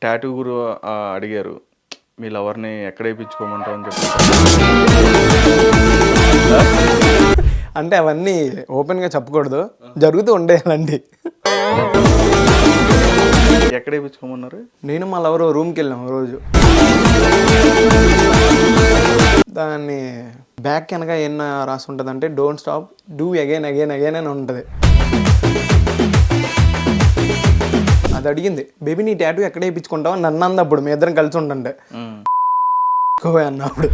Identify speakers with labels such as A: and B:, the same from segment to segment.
A: Tattoo గురు అడిగారు మీ లవర్ని ఎక్కడ వేయించుకోమంటావు అని చెప్పి.
B: అంటే అవన్నీ ఓపెన్గా చెప్పకూడదు, జరుగుతూ ఉండేయాలండి.
A: ఎక్కడ వేయించుకోమన్నారు?
B: నేను మా లవర్ రూమ్కి వెళ్ళాం రోజు. దాన్ని బ్యాక్ వెనక ఏం రాసి ఉంటుంది అంటే don't stop do again again again అని ఉంటుంది. అది అడిగింది, బేబీ నీ టాటూ ఎక్కడ వేయించుకుంటావు నన్ను అందప్పుడు మీ ఇద్దరం కలిసి ఉండండి అన్నప్పుడు.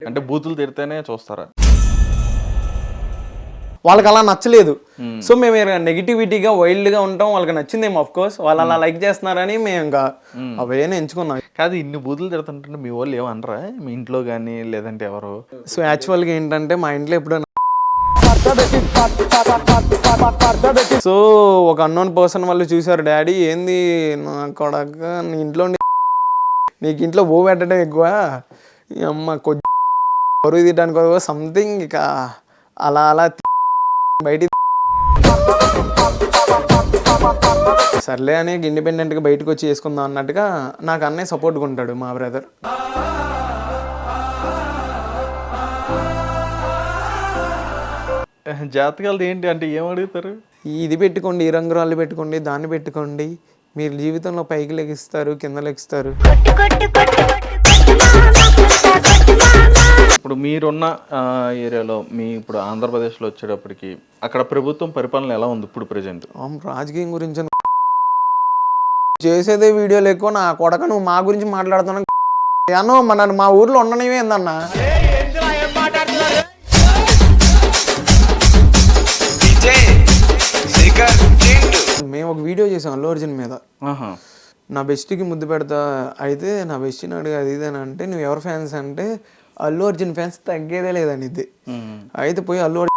A: అంటే బూతులు తిడితేనే చూస్తారా?
B: వాళ్ళకి అలా నచ్చలేదు. సో మేము నెగిటివిటీగా వైల్డ్గా ఉంటాం, వాళ్ళకి నచ్చిందేమో ఆఫ్ కోర్స్, వాళ్ళు అలా లైక్ చేస్తున్నారని మేము ఇంకా అవేనే ఎంచుకున్నాం.
A: కాదు, ఇన్ని బూతులు తిడుతుంటే మీ వాళ్ళు ఏమనరా మీ ఇంట్లో కానీ లేదంటే ఎవరు?
B: సో యాక్చువల్గా ఏంటంటే మా ఇంట్లో ఎప్పుడైనా సో ఒక అన్నోన్ పర్సన్ వాళ్ళు చూసారు, డాడీ ఏంది నా కొడక నీ ఇంట్లో నీకు ఇంట్లో బో పెట్టడం ఎక్కువ, ఈ అమ్మ కొంచెం బరువు తీయడానికి సంథింగ్, ఇక అలా అలా బయట సర్లే అని ఇండిపెండెంట్గా బయటకు వచ్చి చేసుకుందాం అన్నట్టుగా నాకు అన్నయ్య సపోర్ట్గా ఉంటాడు మా బ్రదర్.
A: జాతకాలది ఏంటి అంటే ఏం అడుగుతారు?
B: ఇది పెట్టుకోండి, ఈ రంగురాళ్ళు పెట్టుకోండి, దాన్ని పెట్టుకోండి, మీరు జీవితంలో పైకి లెగిస్తారు కింద లెగిస్తారు.
A: ఇప్పుడు మీరున్న ఏరియాలో మీ ఇప్పుడు ఆంధ్రప్రదేశ్లో వచ్చేటప్పటికి అక్కడ ప్రభుత్వం పరిపాలన ఎలా ఉంది ఇప్పుడు ప్రెజెంట్?
B: రాజకీయం గురించి చేసేదే వీడియోలు ఎక్కువ, నా కొడక నువ్వు మా గురించి మాట్లాడుతున్నావు అన్నో, నన్ను మా ఊర్లో ఉండనివే ఏందన్నా. మేము ఒక వీడియో చేసాం అల్లు అర్జున్ మీద, నా బెస్ట్కి ముద్దు పెడతా, అయితే నా బెస్ట్ని అడిగి అది ఇదని అంటే నువ్వు ఎవరు ఫ్యాన్స్ అంటే అల్లు అర్జున్ ఫ్యాన్స్ తగ్గేదే లేదని ఇది. అయితే పోయి అల్లు అర్జున్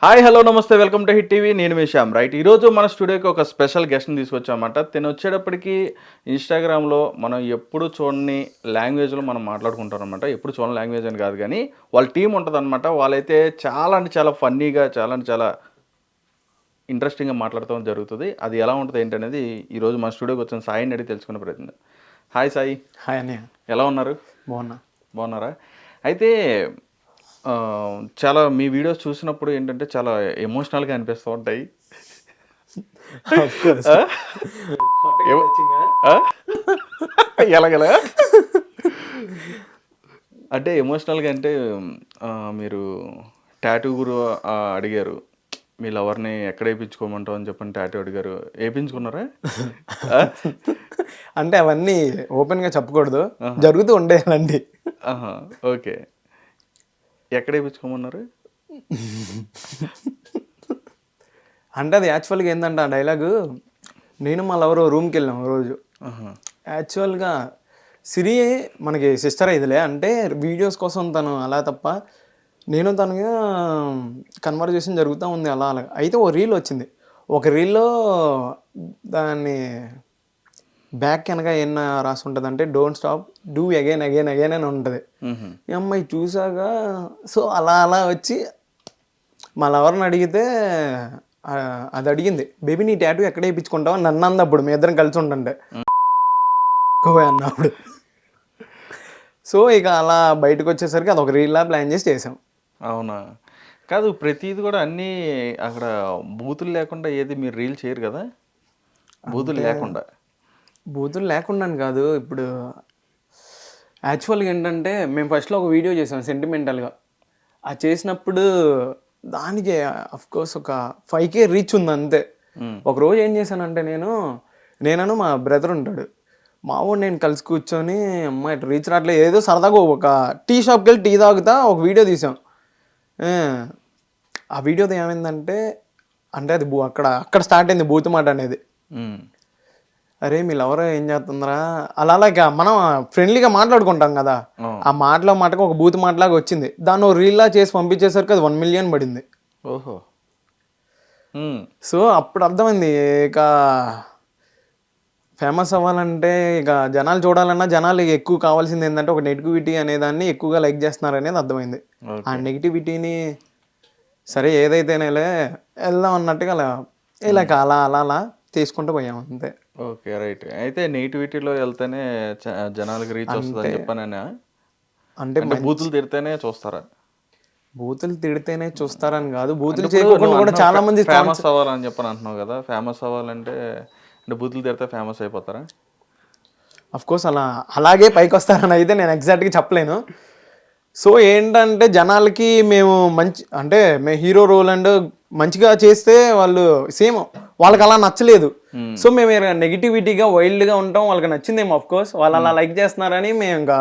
A: హాయ్ హలో నమస్తే, వెల్కమ్ టు హిట్ టీవీ. నేను మీ శ్యామ్. రైట్, ఈరోజు మన స్టూడియోకి ఒక స్పెషల్ గెస్ట్ని తీసుకొచ్చామన్నమాట. తను వచ్చేటప్పటికి ఇన్స్టాగ్రామ్లో మనం ఎప్పుడు చూడని లాంగ్వేజ్లో మనం మాట్లాడుకుంటాం అనమాట. ఎప్పుడు చూడని లాంగ్వేజ్ అని కాదు కానీ వాళ్ళ టీం ఉంటుంది అనమాట. వాళ్ళైతే చాలా అంటే చాలా ఫన్నీగా, చాలా అంటే చాలా ఇంట్రెస్టింగ్గా మాట్లాడటం జరుగుతుంది. అది ఎలా ఉంటుంది ఏంటనేది ఈరోజు మన స్టూడియోకి వచ్చిన సాయిని అడిగి తెలుసుకునే ప్రయత్నం. హాయ్ సాయి.
B: హాయ్ అన్నయ్య.
A: ఎలా ఉన్నారు? బాగున్నారా? అయితే చాలా మీ వీడియోస్ చూసినప్పుడు ఏంటంటే చాలా ఎమోషనల్గా అనిపిస్తూ ఉంటాయి. ఎలాగలా అంటే ఎమోషనల్గా అంటే మీరు టాటూ గురు అడిగారు మీ లవర్ని ఎక్కడ వేయించుకోమంటావు అని చెప్పని టాటూ అడిగారు, వేయించుకున్నారా?
B: అంటే అవన్నీ ఓపెన్గా చెప్పకూడదు, జరుగుతూ ఉండేయాలండి.
A: ఓకే, ఎక్కడ వేయించుకోమన్నారు?
B: అంటే అది యాక్చువల్గా ఏంటంటే ఆ డైలాగు, నేను మా లవర్ రూమ్కి వెళ్ళాం రోజు. యాక్చువల్గా సిరి మనకి సిస్టర్ అయిదిలే, అంటే వీడియోస్ కోసం తను అలా తప్ప నేను తనగా కన్వర్జేషన్ జరుగుతూ ఉంది అలా అలా. అయితే ఓ రీల్ వచ్చింది, ఒక రీల్లో దాన్ని బ్యాక్ వెనక ఏం రాసి ఉంటుంది అంటే don't stop do again again again అని ఉంటుంది. ఈ అమ్మాయి చూసాక సో అలా అలా వచ్చి మా లవర్ని అడిగితే అది అడిగింది, బేబీ నీ టాటూ ఎక్కడ వేయించుకుంటావు నన్ను అందప్పుడు మీ ఇద్దరం కలిసి ఉండండి అన్నప్పుడు. సో ఇక అలా బయటకు వచ్చేసరికి అది ఒక రీల్లా ప్లాన్ చేసి చేసాం.
A: అవునా? కాదు, ప్రతిది కూడా అన్నీ అక్కడ బూతులు లేకుండా ఏది మీరు రీల్ చేయరు కదా? బూతులు
B: లేకుండా కాదు. ఇప్పుడు యాక్చువల్గా ఏంటంటే మేము ఫస్ట్లో ఒక వీడియో చేసాం సెంటిమెంటల్గా. అది చేసినప్పుడు దానికి అఫ్కోర్స్ ఒక 5K రీచ్ ఉంది అంతే. ఒకరోజు ఏం చేశానంటే నేను మా బ్రదర్ ఉంటాడు, మా వాడు నేను కలిసి కూర్చొని అమ్మాయి రీచ్ రావట్లేదు, ఏదో సరదాగా ఒక టీ షాప్కి వెళ్ళి టీ తాగుతా ఒక వీడియో తీసాం. ఆ వీడియోతో ఏమైందంటే అంటే అది అక్కడ స్టార్ట్ అయింది బూతు మాట అనేది. అరే మీ లవర్ ఏం చేస్తుందిరా అలా అలాగా మనం ఫ్రెండ్లీగా మాట్లాడుకుంటాం కదా, ఆ మాటకు ఒక బూత్ మాటలాగా వచ్చింది. దాన్ని రీల్లా చేసి పంపించేసరికి అది 1 million పడింది.
A: ఓహో.
B: సో అప్పుడు అర్థమైంది, ఇక ఫేమస్ అవ్వాలంటే ఇక జనాలు చూడాలన్నా జనాలు ఎక్కువ కావాల్సింది ఏంటంటే ఒక నెగిటివిటీ అనేదాన్ని ఎక్కువగా లైక్ చేస్తున్నారు అనేది అర్థమైంది. ఆ నెగిటివిటీని సరే ఏదైతేనేలే వెళ్దాం అన్నట్టుగా ఇలా అలా అలా అలా తీసుకుంటూ పోయాం అంతే.
A: Okay, right. అయితే నెగిటివిటీలో వెళ్తేనే జనాలకి రీచ్ వస్తుందని చెప్పానని,
B: అంటే
A: అంటే బూతులు తిడితేనే చూస్తారా?
B: బూతులు తిడితేనే చూస్తారని కాదు, బూతులు చేయకుండా కూడా చాలా మంది
A: ఫేమస్ అవ్వాలని చెప్పని అంటున్నావు కదా, ఫేమస్ అవ్వాలంటే అంటే బూతులు తిడితే ఫేమస్ అయిపోతారా?
B: అఫ్ కోర్స్ అలాగే పైకి వస్తారని అయితే నేను ఎగ్జాక్ట్గా చెప్పలేను. సో ఏంటంటే జనాలకి మేము మేము హీరో రోల్ అండ్ మంచిగా చేస్తే వాళ్ళు సేమ్ వాళ్ళకి అలా నచ్చలేదు. సో మేము నెగిటివిటీగా వైల్డ్గా ఉంటాం, వాళ్ళకి నచ్చిందేమో అఫ్ కోర్స్, వాళ్ళు అలా లైక్ చేస్తున్నారని మేము ఇంకా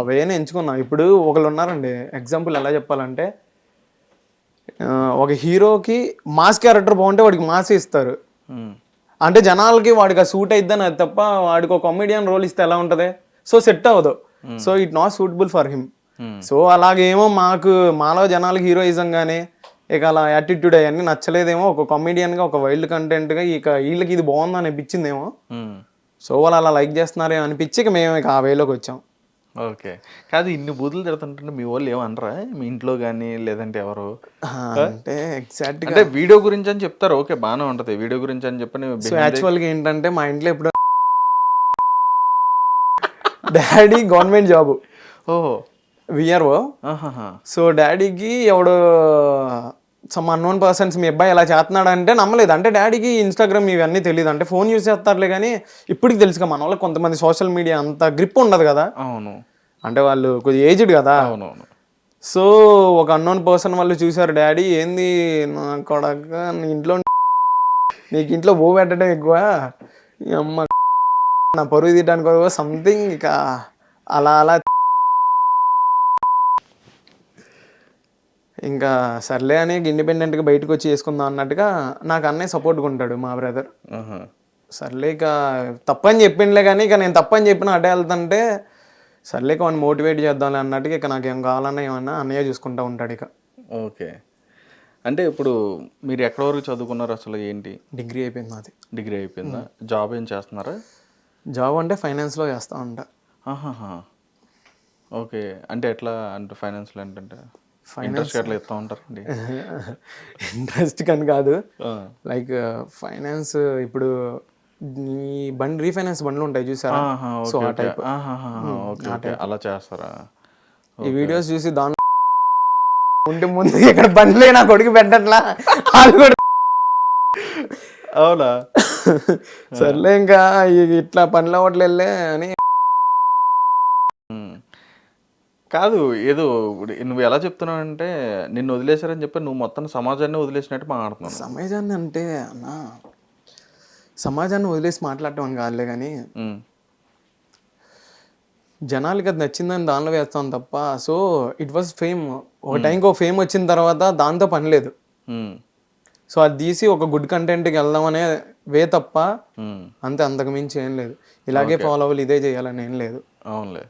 B: అవేనే ఎంచుకున్నాం. ఇప్పుడు ఒకళ్ళు ఉన్నారండి, ఎగ్జాంపుల్ ఎలా చెప్పాలంటే ఒక హీరోకి మాస్ క్యారెక్టర్ బాగుంటే వాడికి మాస్ ఇస్తారు, అంటే జనాలకి వాడికి ఆ సూట్ అయిద్దని, అది తప్ప వాడికి ఒక కామెడియన్ రోల్ ఇస్తే ఎలా ఉంటుంది? సో సెట్ అవ్వదు, so it not suitable for him. So అలాగేమో మాలో జనాలకి హీరోయిజం కానీ ఇక అలా యాటిట్యూడ్ అవన్నీ నచ్చలేదేమో, ఒక కామెడియన్గా ఒక వైల్డ్ కంటెంట్గా ఇక వీళ్ళకి ఇది బాగుందని అనిపించిందేమో, సో వాళ్ళు అలా లైక్ చేస్తున్నారేమో అనిపించి ఇక మేము ఇక ఆ వేలోకి వచ్చాం.
A: ఓకే, కాదు ఇన్ని బూతులు తిడుతుంటే మీ వాళ్ళు ఏమనరా మీ ఇంట్లో కానీ లేదంటే ఎవరు?
B: అంటే ఎగ్జాక్ట్గా
A: అంటే వీడియో గురించి అని చెప్తారు, ఓకే బాగానే ఉంటుంది వీడియో గురించి అని చెప్పని.
B: సో యాక్చువల్గా ఏంటంటే మా ఇంట్లో ఇప్పుడు డాడీ గవర్నమెంట్ జాబ్,
A: ఓహో
B: విఆర్ఓ. సో డాడీకి ఎవడు సమ్ అన్నోన్ పర్సన్స్ మీ అబ్బాయి ఎలా చేస్తున్నాడు అంటే నమ్మలేదు. అంటే డాడీకి ఇన్స్టాగ్రామ్ ఇవన్నీ తెలియదు, అంటే ఫోన్ యూస్ చేస్తారులే కానీ ఇప్పటికి తెలుసుగా మన వాళ్ళకి కొంతమంది సోషల్ మీడియా అంత గ్రిప్ ఉండదు కదా.
A: అవును,
B: అంటే వాళ్ళు కొద్దిగా ఏజ్డ్ కదా.
A: అవునవును.
B: సో ఒక అన్నోన్ పర్సన్ వాళ్ళు చూసారు, డాడీ ఏంది నా కొడక నీకు ఇంట్లో బో పెట్టడం ఎక్కువ, అమ్మ నా పరుగు తీయడానికి సంథింగ్, ఇక అలా అలా ఇంకా సర్లే అని ఇండిపెండెంట్గా బయటకు వచ్చి చేసుకుందాం అన్నట్టుగా నాకు అన్నయ్య సపోర్ట్గా ఉంటాడు, మా బ్రదర్. సర్లే ఇక తప్పని చెప్పిండలే కానీ ఇక నేను తప్పని చెప్పిన అటే వెళ్తుంటే సర్లే ఇక వాడిని మోటివేట్ చేద్దాంలే అన్నట్టుగా ఇక నాకు ఏం కావాలన్నా ఏమన్నా అన్నయ్య చూసుకుంటూ ఉంటాడు ఇక.
A: ఓకే, అంటే ఇప్పుడు మీరు ఎక్కడ వరకు చదువుకున్నారు అసలు ఏంటి?
B: డిగ్రీ అయిపోయింది నాది.
A: డిగ్రీ అయిపోయిందా? జాబ్ ఏం చేస్తున్నారా?
B: జాబ్ అంటే ఫైనాన్స్లో చేస్తూ ఉంటా.
A: ఓకే, అంటే ఎట్లా అంటే ఫైనాన్స్లో ఏంటంటే ఇంట్రెస్ట్ ఎట్లా ఇస్తూ ఉంటారండి?
B: ఇంట్రెస్ట్ కానీ కాదు, లైక్ ఫైనాన్స్ ఇప్పుడు ఈ బండి రీఫైనాన్స్ బండ్లు ఉంటాయి చూసారా, సో ఆ టైప్.
A: అలా చేస్తారా?
B: ఈ వీడియోస్ చూసి దాని ఉంటే ముందు ఇక్కడ బండ్లే నా కొడుకు పెట్టట్లా కూడా.
A: అవునా?
B: సర్లే ఇంకా ఇట్లా పనులు అవ్వట్లు వెళ్ళే అని.
A: కాదు, ఏదో నువ్వు ఎలా చెప్తున్నావు అంటే నిన్ను వదిలేశారని చెప్పి నువ్వు మొత్తం సమాజాన్ని వదిలేసినట్టు మాట్లాడుతున్నావు.
B: సమాజాన్ని అంటే అన్న సమాజాన్ని వదిలేసి మాట్లాడటం అని కాదులే కానీ జనాలకి అది నచ్చిందని దానిలో వేస్తాం తప్ప. సో ఇట్ వాజ్ ఫేమ్, ఒక టైంకి ఒక ఫేమ్ వచ్చిన తర్వాత దాంతో పని లేదు. సో అది తీసి ఒక గుడ్ కంటెంట్కి వెళ్దాం అనే వే తప్ప అంతే, అంతకు మించి ఏం లేదు. ఇలాగే ఫాలో అవ్వాలి, ఇదే చేయాలని ఏం లేదు.
A: అవునులే,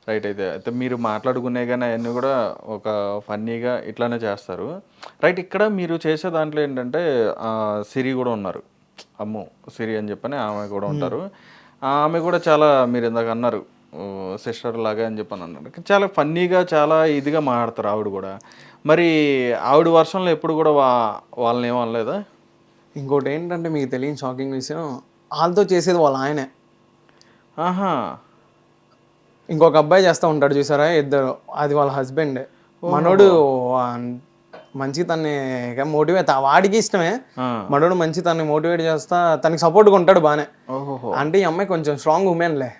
A: రైట్. అయితే మీరు మాట్లాడుకునే కానీ అవన్నీ కూడా ఒక ఫన్నీగా ఇట్లానే చేస్తారు, రైట్. ఇక్కడ మీరు చేసే దాంట్లో ఏంటంటే సిరి కూడా ఉన్నారు, అమ్ము సిరి అని చెప్పని ఆమె కూడా ఉంటారు. ఆమె కూడా చాలా మీరు ఇందాక అన్నారు సిస్టర్ లాగా అని చెప్పని అన్నారు, చాలా ఫన్నీగా చాలా ఇదిగా మాట్లాడతారు ఆవిడ కూడా. మరి ఆవిడ వర్షంలో ఎప్పుడు కూడా వాళ్ళని ఏమో అనలేదా?
B: ఇంకోటి ఏంటంటే మీకు తెలియని షాకింగ్ విషయం, వాళ్ళతో చేసేది వాళ్ళ ఆయనే. ఇంకొక అబ్బాయి చేస్తూ ఉంటాడు చూసారా, ఇద్దరు, అది వాళ్ళ హస్బెండ్. మనోడు మంచి తన్ని మోటివేట్, వాడికి ఇష్టమే, మనోడు మంచి తన్ని మోటివేట్ చేస్తా తనకి సపోర్ట్గా ఉంటాడు బానే. అంటే ఈ అమ్మాయి కొంచెం స్ట్రాంగ్ ఉమెన్లే,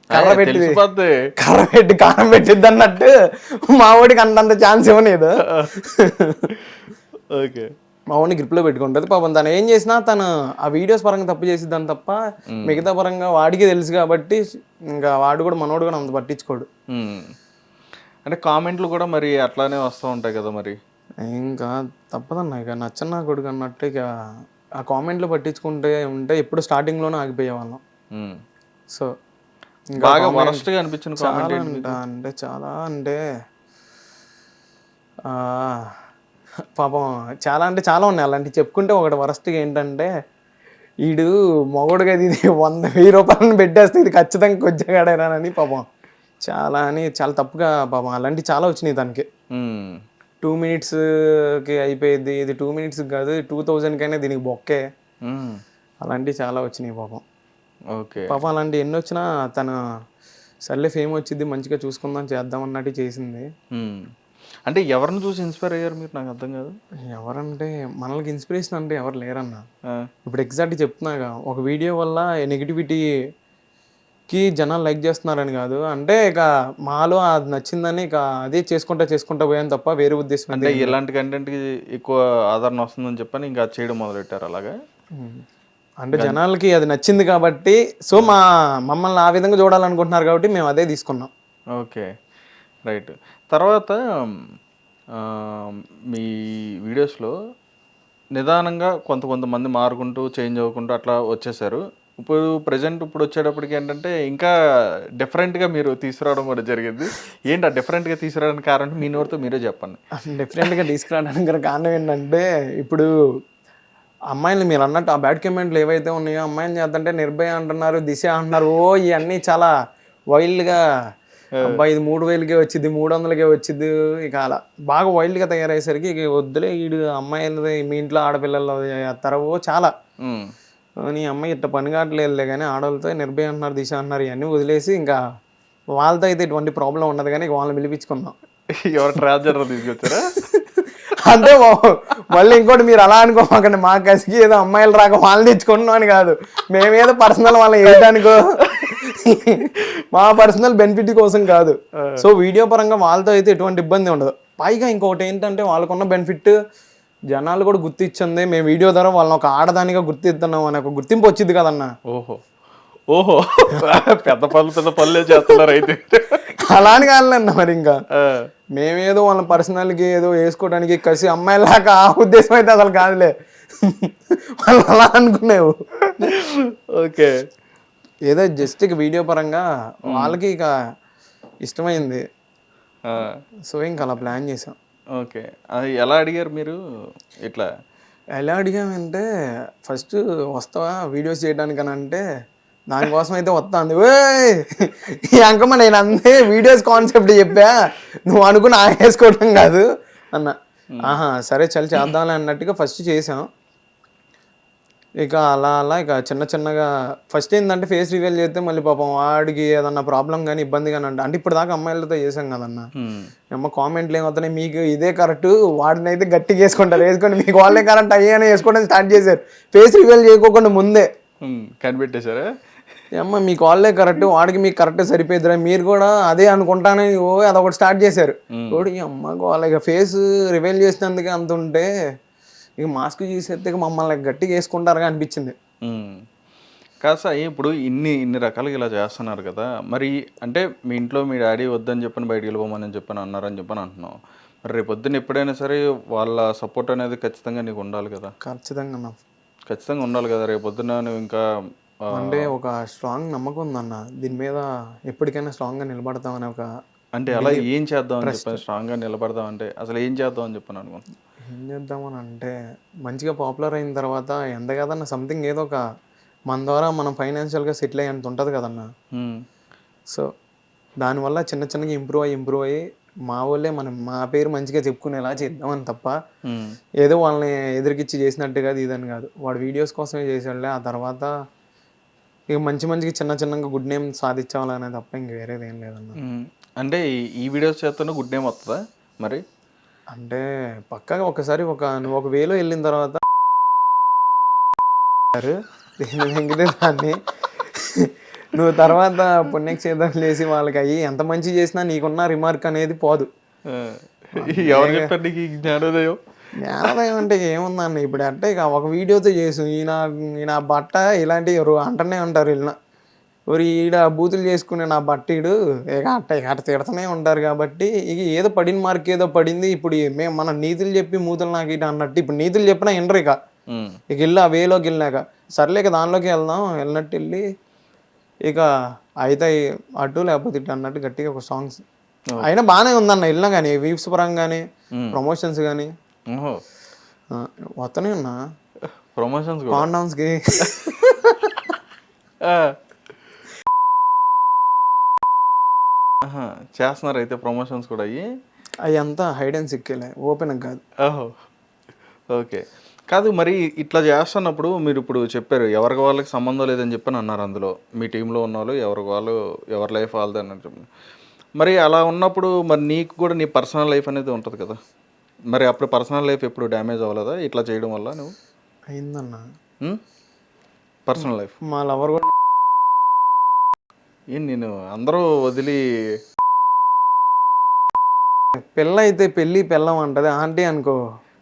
B: కర్ర పెట్టి కారం పెట్టిద్ది అన్నట్టు మా వాడికి అంతంత ఛాన్స్ ఇవ్వలేదు.
A: ఓకే,
B: మా వాడిని గ్రిప్లో పెట్టుకుంటుంది. పాపం తను ఏం చేసినా తను ఆ వీడియోస్ పరంగా తప్పు చేసిద్దని తప్ప మిగతా పరంగా వాడికి తెలుసు కాబట్టి ఇంకా వాడు కూడా మనోడు కూడా అంత పట్టించుకోడు.
A: అంటే కామెంట్లు కూడా మరి అట్లానే వస్తూ ఉంటాయి కదా, మరి
B: ఇంకా తప్పదన్నా, ఇక నచ్చన్నా కొడుకు అన్నట్టు ఇక ఆ కామెంట్లు పట్టించుకుంటే ఉంటే ఎప్పుడు స్టార్టింగ్లోనే ఆగిపోయేవాళ్ళం. సో
A: బాగా వరస్ట్గా అనిపించిన
B: అంటే చాలా అంటే పాపం చాలా అంటే చాలా ఉన్నాయి అలాంటివి చెప్పుకుంటే. ఒకటి వరస్ట్గా ఏంటంటే వీడు మొగడుగా ఇది 100,000 రూపాయలను పెట్టేస్తే ఇది ఖచ్చితంగా కొజ్జగాడేనానని పాపం చాలా అని చాలా తప్పుగా పాపం అలాంటివి చాలా వచ్చినాయి తనకి. 2 మినిట్స్కి అయిపోయింది, ఇది 2 మినిట్స్కి కాదు 2000కైనా దీనికి బొక్కే, అలాంటివి చాలా వచ్చినాయి పాపం.
A: ఓకే.
B: పాపం అలాంటివి ఎన్ని వచ్చినా తన సర్లే ఫేమ్ వచ్చింది మంచిగా చూసుకుందాం చేద్దాం అన్నట్టు చేసింది.
A: అంటే ఎవరిని చూసి ఇన్స్పైర్ అయ్యారు మీరు? నాకు అర్థం కాదు.
B: ఎవరంటే మనకి ఇన్స్పిరేషన్ అంటే ఎవరు లేరన్న. ఇప్పుడు ఎగ్జాక్ట్గా చెప్తున్నాగా, ఒక వీడియో వల్ల నెగిటివిటీకి జనాలు లైక్ చేస్తున్నారని కాదు, అంటే ఇక మాలో అది నచ్చిందని ఇక అదే చేసుకుంటా పోయాను తప్ప వేరే ఉద్దేశం
A: అంటే ఇలాంటి కంటెంట్కి ఎక్కువ ఆదరణ వస్తుందని చెప్పని ఇంకా చేయడం మొదలెట్టారు అలాగా.
B: అంటే జనాలకి అది నచ్చింది కాబట్టి, సో మమ్మల్ని ఆ విధంగా చూడాలనుకుంటున్నారు కాబట్టి మేము అదే తీసుకున్నాం.
A: Okay, right. తర్వాత మీ వీడియోస్లో నిదానంగా కొంతమంది మారుకుంటూ చేంజ్ అవ్వకుంటూ అట్లా వచ్చేసారు. ఇప్పుడు వచ్చేటప్పటికి ఏంటంటే ఇంకా డిఫరెంట్గా మీరు తీసుకురావడం కూడా జరిగింది. ఏంటి ఆ డిఫరెంట్గా తీసుకురావడానికి కారణం? మీ నోటితో మీరే చెప్పండి.
B: డిఫరెంట్గా తీసుకురావడానికి కారణం ఏంటంటే, ఇప్పుడు అమ్మాయిలు మీరు అన్నట్టు ఆ బ్యాడ్ కామెంట్లు ఏవైతే ఉన్నాయో, అమ్మాయిని చేద్దంటే నిర్భయ అంటున్నారు, దిశ అంటున్నారు, ఇవన్నీ చాలా వైల్డ్గా, అబ్బాయి ఇది 3000కే వచ్చింది, 300కే వచ్చింది, ఇక అలా బాగా వైల్డ్గా తయారయ్యేసరికి ఇక వద్దులే వీడు అమ్మాయిలది మీ ఇంట్లో ఆడపిల్లలు తరవో చాలా నీ అమ్మాయి ఇట్లా పని కావట్లేదులే కానీ ఆడవాళ్ళతో నిర్భయ అంటున్నారు, దిశ అంటున్నారు, ఇవన్నీ వదిలేసి ఇంకా వాళ్ళతో అయితే ఎటువంటి ప్రాబ్లం ఉండదు కానీ వాళ్ళని పిలిపించుకుందాం.
A: ఎవరు ట్రాన్స్జెండర్ తీసుకొచ్చారా?
B: అంటే మళ్ళీ ఇంకోటి మీరు అలా అనుకోమాకండి, మా కసికి ఏదో అమ్మాయిలు రాక వాళ్ళని తెచ్చుకుంటున్నాం అని కాదు, మేమేదో పర్సనల్ వాళ్ళని వేయడానికో మా పర్సనల్ బెనిఫిట్ కోసం కాదు. సో వీడియో పరంగా వాళ్ళతో అయితే ఎటువంటి ఇబ్బంది ఉండదు. పైగా ఇంకొకటి ఏంటంటే వాళ్ళకున్న బెనిఫిట్ జనాలు కూడా గుర్తించింది, మేము వీడియో ద్వారా వాళ్ళని ఒక ఆడదానిగా గుర్తిస్తున్నాం అనే ఒక గుర్తింపు వచ్చింది కదన్నా.
A: ఓహో పెద్ద పనులే చేస్తున్నారు అయితే.
B: అలా అని కాదులన్న, మరి ఇంకా మేమేదో వాళ్ళ పర్సనల్కి ఏదో వేసుకోవడానికి కసి అమ్మాయిలాగా ఆ ఉద్దేశం అయితే అసలు కాదులే, వాళ్ళు అలా అనుకునేవు.
A: ఓకే,
B: ఏదో జస్ట్ ఇక వీడియో పరంగా వాళ్ళకి ఇక ఇష్టమైంది, సో ఇంక అలా ప్లాన్ చేసాం.
A: ఓకే, అది ఎలా అడిగారు మీరు? ఇట్లా
B: ఎలా అడిగామంటే, ఫస్ట్ వస్తావా వీడియోస్ చేయడానికి అని అంటే, దానికోసం అయితే వస్తుంది ఈ అంకమ్మ నేను అంతే వీడియోస్ కాన్సెప్ట్ చెప్పా, నువ్వు అనుకుని వేసుకోవడం కాదు అన్న. ఆహా సరే చల్ చేద్దాంలే అన్నట్టుగా ఫస్ట్ చేసాం. ఇక అలా ఇక చిన్నగా ఫస్ట్ ఏంటంటే ఫేస్ రివీల్ చేస్తే మళ్ళీ పాపం వాడికి ఏదన్నా ప్రాబ్లం కానీ ఇబ్బంది కానీ అంటే ఇప్పుడు దాకా అమ్మాయిలతో చేసాం కదన్న, అమ్మ కామెంట్లు ఏమవుతున్నాయి మీకు ఇదే కరెక్ట్, వాడిని అయితే గట్టిగా వేసుకొని మీకు వాళ్ళే కరెక్ట్ అయ్యానే వేసుకోవడం స్టార్ట్ చేశారు, ఫేస్ రివీల్ చేయకోకుండా ముందే
A: కనిపెట్టేశారా?
B: అమ్మ మీకు వాళ్ళే కరెక్ట్, వాడికి మీకు కరెక్ట్ సరిపోయిద్దిరా, మీరు కూడా అదే అనుకుంటానే అదొకటి స్టార్ట్ చేశారు. తోడు ఈ అమ్మకు వాళ్ళ ఫేస్ రివీల్ చేసినందుకే అంత ఉంటే ఇక మాస్క్ తీసేస్తే మమ్మల్ని గట్టిగా వేసుకుంటారుగా అనిపించింది.
A: కాదు సార్, ఇప్పుడు ఇన్ని రకాలుగా ఇలా చేస్తున్నారు కదా, మరి అంటే మీ ఇంట్లో మీ డాడీ వద్దని చెప్పని బయటికి వెళ్ళిపోమని చెప్పని అన్నారని చెప్పని అంటున్నావు, మరి రేపు పొద్దున్న ఎప్పుడైనా సరే వాళ్ళ సపోర్ట్ అనేది ఖచ్చితంగా నీకు ఉండాలి కదా? ఖచ్చితంగా ఉండాలి కదా. రేపు పొద్దున్న నువ్వు ఇంకా
B: అంటే ఒక స్ట్రాంగ్ నమ్మకం ఉందన్న, దీని మీద ఎప్పటికైనా స్ట్రాంగ్గా నిలబడతామని ఒక.
A: అంటే అలా ఏం చేద్దాం అని చెప్పని స్ట్రాంగ్గా నిలబడదాం అంటే అసలు ఏం చేద్దాం అని చెప్పని అనుకుంటున్నాను?
B: ఏం చేద్దామని అంటే, మంచిగా పాపులర్ అయిన తర్వాత ఎంత కదన్నా సంథింగ్ ఏదో ఒక మన ద్వారా మనం ఫైనాన్షియల్గా సెటిల్ అయ్యేంత ఉంటుంది కదన్న. సో దానివల్ల చిన్నగా ఇంప్రూవ్ అయ్యి మా వాళ్ళే మా పేరు మంచిగా చెప్పుకునేలా చేద్దామని తప్ప ఏదో వాళ్ళని ఎదురుకిచ్చి చేసినట్టు కాదు ఇదని కాదు, వాడు వీడియోస్ కోసమే చేసాడులే, ఆ తర్వాత ఇక మంచిగా చిన్నగా గుడ్ నేమ్ సాధించాలనే తప్ప ఇంక వేరేది ఏం లేదన్న.
A: అంటే ఈ వీడియోస్ చేస్తూనే గుడ్ నేమ్ వస్తుందా మరి?
B: అంటే పక్కాగా ఒకసారి నువ్వు ఒక వేలో వెళ్ళిన తర్వాత దాన్ని నువ్వు తర్వాత పుణ్యక్షేత్రం చేసి వాళ్ళకి అయ్యి ఎంత మంచి చేసినా నీకున్న రిమార్క్ అనేది పోదు.
A: ఎవరు చెప్పారు నీకు జ్ఞానోదయం?
B: జ్ఞానోదయం అంటే ఏముందన్న, ఇప్పుడు అంటే ఇక ఒక వీడియోతో చేసు ఈయన బట్ట ఇలాంటి అంటనే ఉంటారు వీళ్ళ ఈడ బూతులు చేసుకునే నా బట్టీడు ఇక తిడతనే ఉంటారు. కాబట్టి ఇక ఏదో పడిన మార్క్ ఏదో పడింది, ఇప్పుడు మేము మన నీతులు చెప్పి మూతులు నాకు ఇటు అన్నట్టు ఇప్పుడు నీతులు చెప్పినా ఎండరు ఇక వెళ్ళి ఆ వేలోకి వెళ్ళినాక సర్లే ఇక దానిలోకి వెళ్ళినట్టు వెళ్ళి ఇక అయితే అటు లేకపోతే ఇటు అన్నట్టు గట్టిగా ఒక సాంగ్స్ అయినా బాగానే ఉందన్న, వెళ్ళినా కానీ వీవ్స్ పరంగా కానీ ప్రమోషన్స్ కానీ వస్తూనే ఉన్నా,
A: ప్రమోషన్స్
B: కాండౌన్స్కి
A: ఆహా, చేస్తున్నారు అయితే ప్రమోషన్స్ కూడా అయ్యి.
B: అవి అంతా హైడ్ అండ్ సిక్కేలే, ఓపెన్ కాదు.
A: ఓహో, ఓకే. కాదు మరి ఇట్లా చేస్తున్నప్పుడు మీరు ఇప్పుడు చెప్పారు ఎవరికి వాళ్ళకి సంబంధం లేదని చెప్పని అన్నారు. అందులో మీ టీంలో ఉన్న వాళ్ళు ఎవరికి వాళ్ళు ఎవరి లైఫ్ వాళ్ళది అన్నట్టు. మరి అలా ఉన్నప్పుడు మరి నీకు కూడా నీ పర్సనల్ లైఫ్ అనేది ఉంటుంది కదా, మరి అప్పుడు పర్సనల్ లైఫ్ ఎప్పుడు డ్యామేజ్ అవ్వలేదా ఇట్లా చేయడం వల్ల నువ్వు?
B: అయిందన్న.
A: పర్సనల్ లైఫ్
B: మా లవర్ కూడా
A: ఏం నేను అందరూ వదిలి
B: పిల్ల అయితే పెళ్ళి పెళ్ళం అంటది, ఆంటీ అనుకో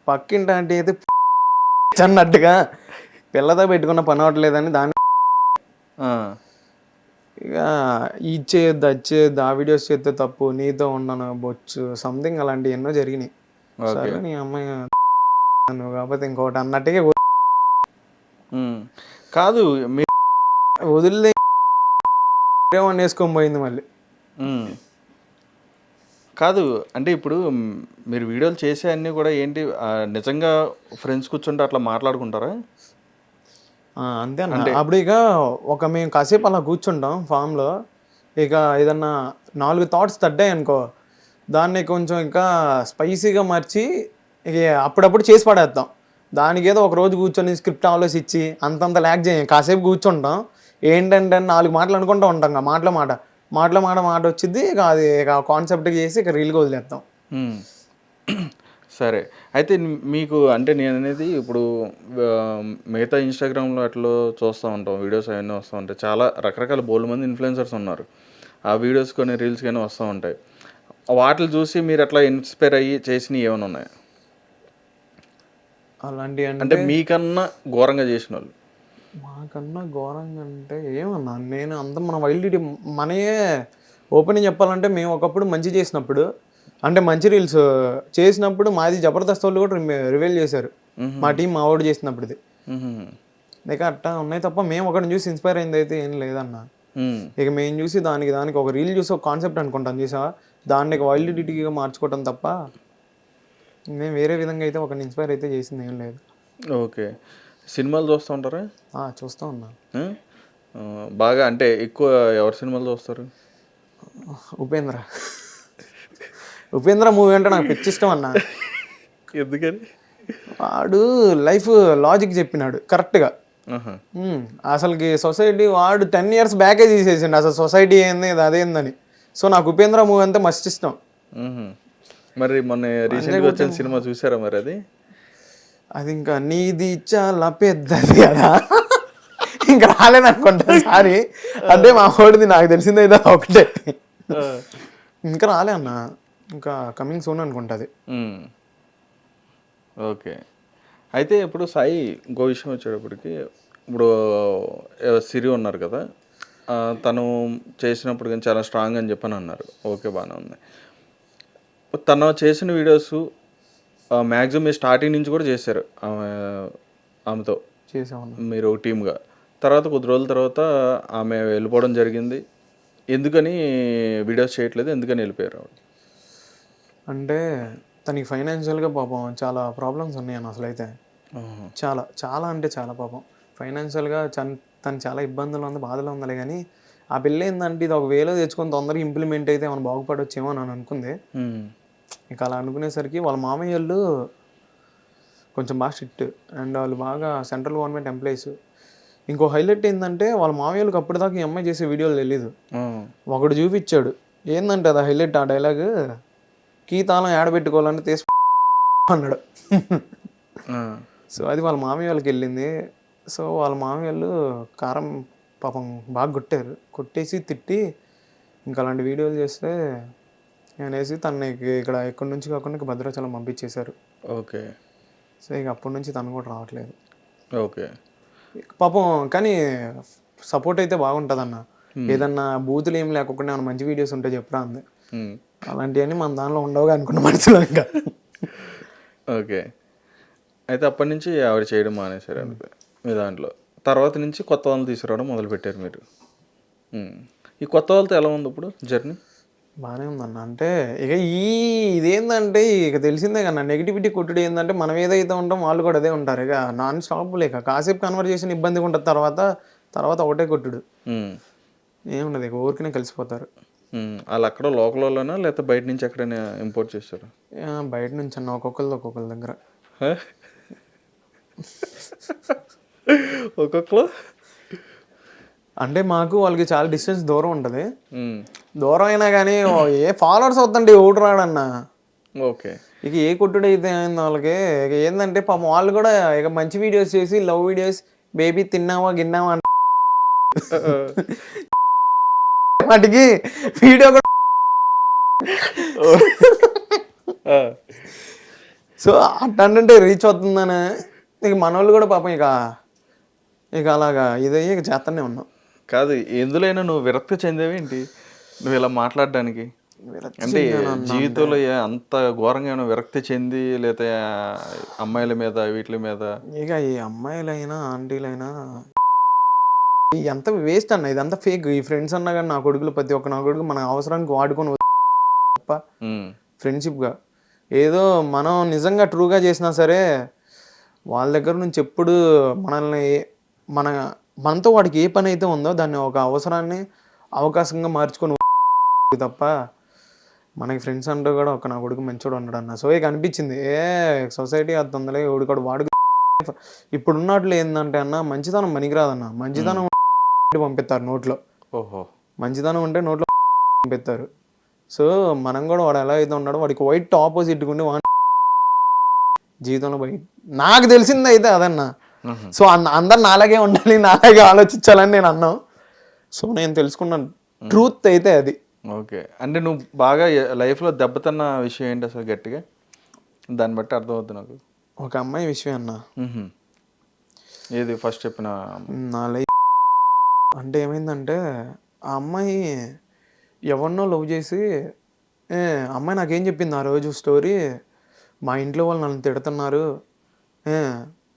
B: పక్కింటి ఆంటీ అయితే అన్నట్టుగా పిల్లతో పెట్టుకున్న పని అవ్వట్లేదని దాన్ని
A: ఆ,
B: ఇక ఇచ్చేయొద్దు వచ్చేయొద్దు, ఆ వీడియోస్ చేస్తే తప్పు, నీతో ఉండను బొచ్చు సంథింగ్ అలాంటివి ఎన్నో జరిగినాయి.
A: ఓకే.
B: సరే నీ అమ్మాయి నువ్వు కాకపోతే ఇంకోటి అన్నట్టుగా
A: ఉమ్. కాదు మీ
B: వదిలే వేసుకొని పోయింది మళ్ళీ.
A: ఉమ్. కాదు అంటే ఇప్పుడు మీరు వీడియోలు చేసే అన్నీ కూడా ఏంటి నిజంగా ఫ్రెండ్స్ కూర్చుంటే అట్లా మాట్లాడుకుంటారా?
B: అంతే అన్న. అప్పుడు ఇక మేము కాసేపు అలా కూర్చుంటాం ఫామ్లో, ఇక ఏదన్నా 4 థాట్స్ తడ్డాయి అనుకో దాన్ని కొంచెం ఇంకా స్పైసీగా మార్చి ఇక అప్పుడప్పుడు చేసి పడేస్తాం. దానికి ఏదో ఒక రోజు కూర్చొని స్క్రిప్ట్ ఆలోచించి అంతంత ల్యాక్ చేయం, కాసేపు కూర్చుంటాం. ఏంటంటే 4 మాటలు అనుకుంటూ ఉంటాం, ఇక మాట వచ్చింది, ఇక అది ఇక కాన్సెప్ట్ చేసి ఇక రీల్గా వదిలేస్తాం.
A: ఉమ్. సరే అయితే మీకు అంటే నేను అనేది ఇప్పుడు ఆ, మిగతా ఇన్స్టాగ్రామ్లో అట్లా చూస్తూ ఉంటాం, వీడియోస్ అవన్నీ వస్తూ ఉంటాయి, చాలా రకరకాల బోల్డ్ మంది ఇన్ఫ్లుయెన్సర్స్ ఉన్నారు. ఆ వీడియోస్ కొన్ని రీల్స్ కానీ వస్తూ ఉంటాయి. వాటిని చూసి మీరు అట్లా ఇన్స్పైర్ అయ్యి చేసినవి ఏమైనా ఉన్నాయా?
B: అలాంటివి
A: అంటే మీకన్నా ఘోరంగా చేసిన వాళ్ళు?
B: మాకన్నా ఘోరంగా అంటే ఏమన్నా నేను అంత మన వైల్డ్ మనయే ఓపెనింగ్ చెప్పాలంటే మేము ఒకప్పుడు మంచి చేసినప్పుడు అంటే మంచి రీల్స్ చేసినప్పుడు మాది జబర్దస్త్ వాళ్ళు కూడా రివీల్ చేశారు, మా టీం మా వాడు చేసినప్పుడుది. ఇక అట్టా ఉన్నాయి తప్ప మేము ఒకరిని చూసి ఇన్స్పైర్ అయింది అయితే ఏం లేదన్న. ఇక మేము చూసి దానికి ఒక రీల్ చూసి ఒక కాన్సెప్ట్ అనుకుంటాం చూసా, దాన్ని వైల్డిటీగా మార్చుకోవటం తప్ప మేము వేరే విధంగా అయితే ఒకరిని ఇన్స్పైర్ అయితే చేసింది ఏం లేదు.
A: ఓకే. సినిమాలు చూస్తూ ఉంటారా?
B: చూస్తూ ఉన్నా
A: బాగా. అంటే ఎక్కువ ఎవరి సినిమాలు చూస్తారు?
B: ఉపేంద్ర మూవీ అంటే నాకు పిచ్చి ఇష్టం అన్న.
A: ఎందుకని?
B: వాడు లైఫ్ లాజిక్ చెప్పినాడు కరెక్ట్గా. అసలుకి సొసైటీ వాడు 10 years బ్యాకే తీసేసిండు అసలు సొసైటీ ఏంది అదేందని. సో నాకు ఉపేంద్ర మూవీ అంతా మస్తు ఇష్టం.
A: మరి మొన్న రీసెంట్గా వచ్చిన సినిమా చూసారా మరి?
B: అది ఇంకా నీది చాలా పెద్దది కదా, ఇంకా రాలేదనుకుంటా సారీ. అంటే మా వాడిది నాకు తెలిసింది అయితే ఒకటే, ఇంకా రాలే అన్న, ఇంకా కమింగ్ సూన్ అనుకుంటుంది.
A: ఓకే. అయితే ఇప్పుడు సాయి ఇంకో విషయం వచ్చేటప్పటికి, ఇప్పుడు సిరి ఉన్నారు కదా, తను చేసినప్పుడు కానీ చాలా స్ట్రాంగ్ అని చెప్పని అన్నారు. ఓకే, బాగానే ఉంది. తను చేసిన వీడియోస్ మ్యాక్సిమం మీరు స్టార్టింగ్ నుంచి కూడా చేశారు ఆమెతో
B: చేసామన్నా
A: మీరు ఒక టీమ్గా. తర్వాత కొద్ది రోజుల తర్వాత ఆమె వెళ్ళిపోవడం జరిగింది. ఎందుకని వీడియోస్ చేయట్లేదు, ఎందుకని వెళ్ళిపోయారు ఆవిడ?
B: అంటే తనకి ఫైనాన్షియల్గా పాపం చాలా ప్రాబ్లమ్స్ ఉన్నాయన్న. అసలు అయితే చాలా అంటే చాలా పాపం ఫైనాన్షియల్గా తను చాలా ఇబ్బందులు ఉంది, బాధలో ఉందలే. కానీ ఆ పిల్ల ఏంటంటే ఇది ఒక వేలో తెచ్చుకొని తొందరగా ఇంప్లిమెంట్ అయితే మనం బాగుపడొచ్చేమో అని అనుకుంది. ఇంకా అలా అనుకునేసరికి వాళ్ళ మామయ్య వాళ్ళు కొంచెం బాగా స్ట్రిక్ట్ అండ్ వాళ్ళు బాగా సెంట్రల్ గవర్నమెంట్ ఎంప్లాయీస్. ఇంకో హైలైట్ ఏంటంటే వాళ్ళ మామయ్యలకు అప్పటిదాకా ఈ అమ్మాయి చేసే వీడియోలు తెలీదు. ఒకడు చూపించాడు ఏంటంటే అది హైలైట్, ఆ డైలాగ్ కీ తాళం ఏడబెట్టుకోవాలంటే తీసి అన్నాడు. సో అది వాళ్ళ మామయ్య వాళ్ళకి వెళ్ళింది. సో వాళ్ళ మామయ్య వాళ్ళు కారం పాపం బాగా కొట్టేసి తిట్టి ఇంకా అలాంటి వీడియోలు చేస్తే అనేసి తనకి ఇక్కడ ఎక్కడి నుంచి కాకుండా భద్రాచలం పంపించేశారు.
A: ఓకే.
B: సో ఇక అప్పటి నుంచి తను కూడా రావట్లేదు.
A: ఓకే.
B: పాపం కానీ సపోర్ట్ అయితే బాగుంటుంది అన్న. ఏదన్నా బూతులు ఏం లేకుండా ఏమైనా మంచి వీడియోస్ ఉంటే చెప్పరా అంది. అలాంటివన్నీ మన దానిలో ఉండవుగా అనుకున్న మనసులో ఇంకా.
A: ఓకే. అయితే అప్పటి నుంచి ఆవిడ చేయడం మానేశారు అనుకో మీ దాంట్లో. తర్వాత నుంచి కొత్త వాళ్ళని తీసుకురావడం మొదలుపెట్టారు మీరు. ఈ కొత్త వాళ్ళతో ఎలా ఉంది ఇప్పుడు జర్నీ?
B: బాగానే ఉందన్న. అంటే ఇక ఇదేంటంటే ఇక తెలిసిందే కన్నా నెగిటివిటీ కొట్టుడు ఏంటంటే మనం ఏదైతే ఉంటాం వాళ్ళు కూడా అదే ఉంటారు. ఇక నాన్ స్టాప్ లేక కాసేపు కన్వర్జేషన్ ఇబ్బందిగా ఉంటుంది, తర్వాత ఒకటే కొట్టుడు ఏముండదు, ఇక ఊరికనే కలిసిపోతారు.
A: వాళ్ళు అక్కడ లోకల్ వాళ్ళనా లేకపోతే బయట నుంచి ఎక్కడైనా ఇంపోర్ట్ చేశారు?
B: బయట నుంచి అన్న ఒక్కొక్కరి దగ్గర.
A: ఒక్కొక్కరు
B: అంటే మాకు వాళ్ళకి చాలా డిస్టెన్స్ దూరం ఉంటుంది. దూరం అయినా కానీ ఏ ఫాలోవర్స్ అవుతుంటే ఓటు రాడన్నా.
A: ఓకే.
B: ఇక ఏ కొట్టుడు అయితే అయింది వాళ్ళకి. ఇక ఏంటంటే పాపం వాళ్ళు కూడా ఇక మంచి వీడియోస్ చేసి లవ్ వీడియోస్, బేబీ తిన్నావా గిన్నావా అంటే వాటికి వీడియో కూడా. సో అట్టంటే రీచ్ అవుతుందని ఇక మన వాళ్ళు కూడా పాపం ఇక అలాగా ఇదయ్యి ఇక చేస్తూనే ఉన్నాం.
A: కాదు, ఎందులోనైనా నువ్వు విరక్తి చెందేవేంటి నువ్వు ఇలా మాట్లాడడానికి? అంటే జీవితంలో అంత ఘోరంగా ఏమైనా విరక్తి చెంది లేకపోతే అమ్మాయిల మీద వీటి మీద?
B: ఇక ఈ అమ్మాయిలైనా ఆంటీలైనా ఎంత వేస్ట్ అన్న, ఇదంతా ఫేక్. ఈ ఫ్రెండ్స్ అన్నా కానీ నా కొడుకులు ప్రతి ఒక్క నా కొడుకు మన అవసరానికి వాడుకొని తప్ప ఫ్రెండ్షిప్గా ఏదో మనం నిజంగా ట్రూగా చేసినా సరే వాళ్ళ దగ్గర నుంచి ఎప్పుడు మనల్ని మనతో వాడికి ఏ పని అయితే ఉందో దాన్ని ఒక అవసరాన్ని అవకాశంగా మార్చుకొని తప్ప మనకి ఫ్రెండ్స్ అంటూ కూడా ఒక నా కొడుకు మంచోడు ఉన్నాడు అన్న. సో ఇక అనిపించింది సొసైటీ అర్థందలే ఎవడు కూడా వాడు. ఇప్పుడున్నట్లు ఏంటంటే అన్న మంచితనం పనికిరాదన్న. మంచితనం పంపిస్తారు నోట్లో.
A: ఓహో.
B: మంచితనం ఉంటే నోట్లో పంపిస్తారు. సో మనం కూడా వాడు ఎలా అయితే ఉన్నాడో వాడికి వైట్ ఆపోజిట్ ఉండి జీవితంలో బయట నాకు తెలిసింది అయితే అదన్నా. సో అందరు నాలాగే ఉండాలి, నాలాగే ఆలోచించాలని నేను అన్నాను. సో నేను తెలుసుకున్నాను ట్రూత్ అయితే అది.
A: ఓకే. అంటే నువ్వు బాగా లైఫ్లో దెబ్బతిన్న విషయం ఏంటి అసలు గట్టిగా? దాన్ని బట్టి అర్థమవుతుంది నాకు.
B: ఒక అమ్మాయి విషయం అన్న.
A: ఏది ఫస్ట్ చెప్పిన?
B: నా లైఫ్ అంటే ఏమైందంటే ఆ అమ్మాయి ఎవరినో లవ్ చేసి అమ్మాయి నాకేం చెప్పింది ఆ రోజు స్టోరీ. మా ఇంట్లో వాళ్ళు నన్ను తిడుతున్నారు,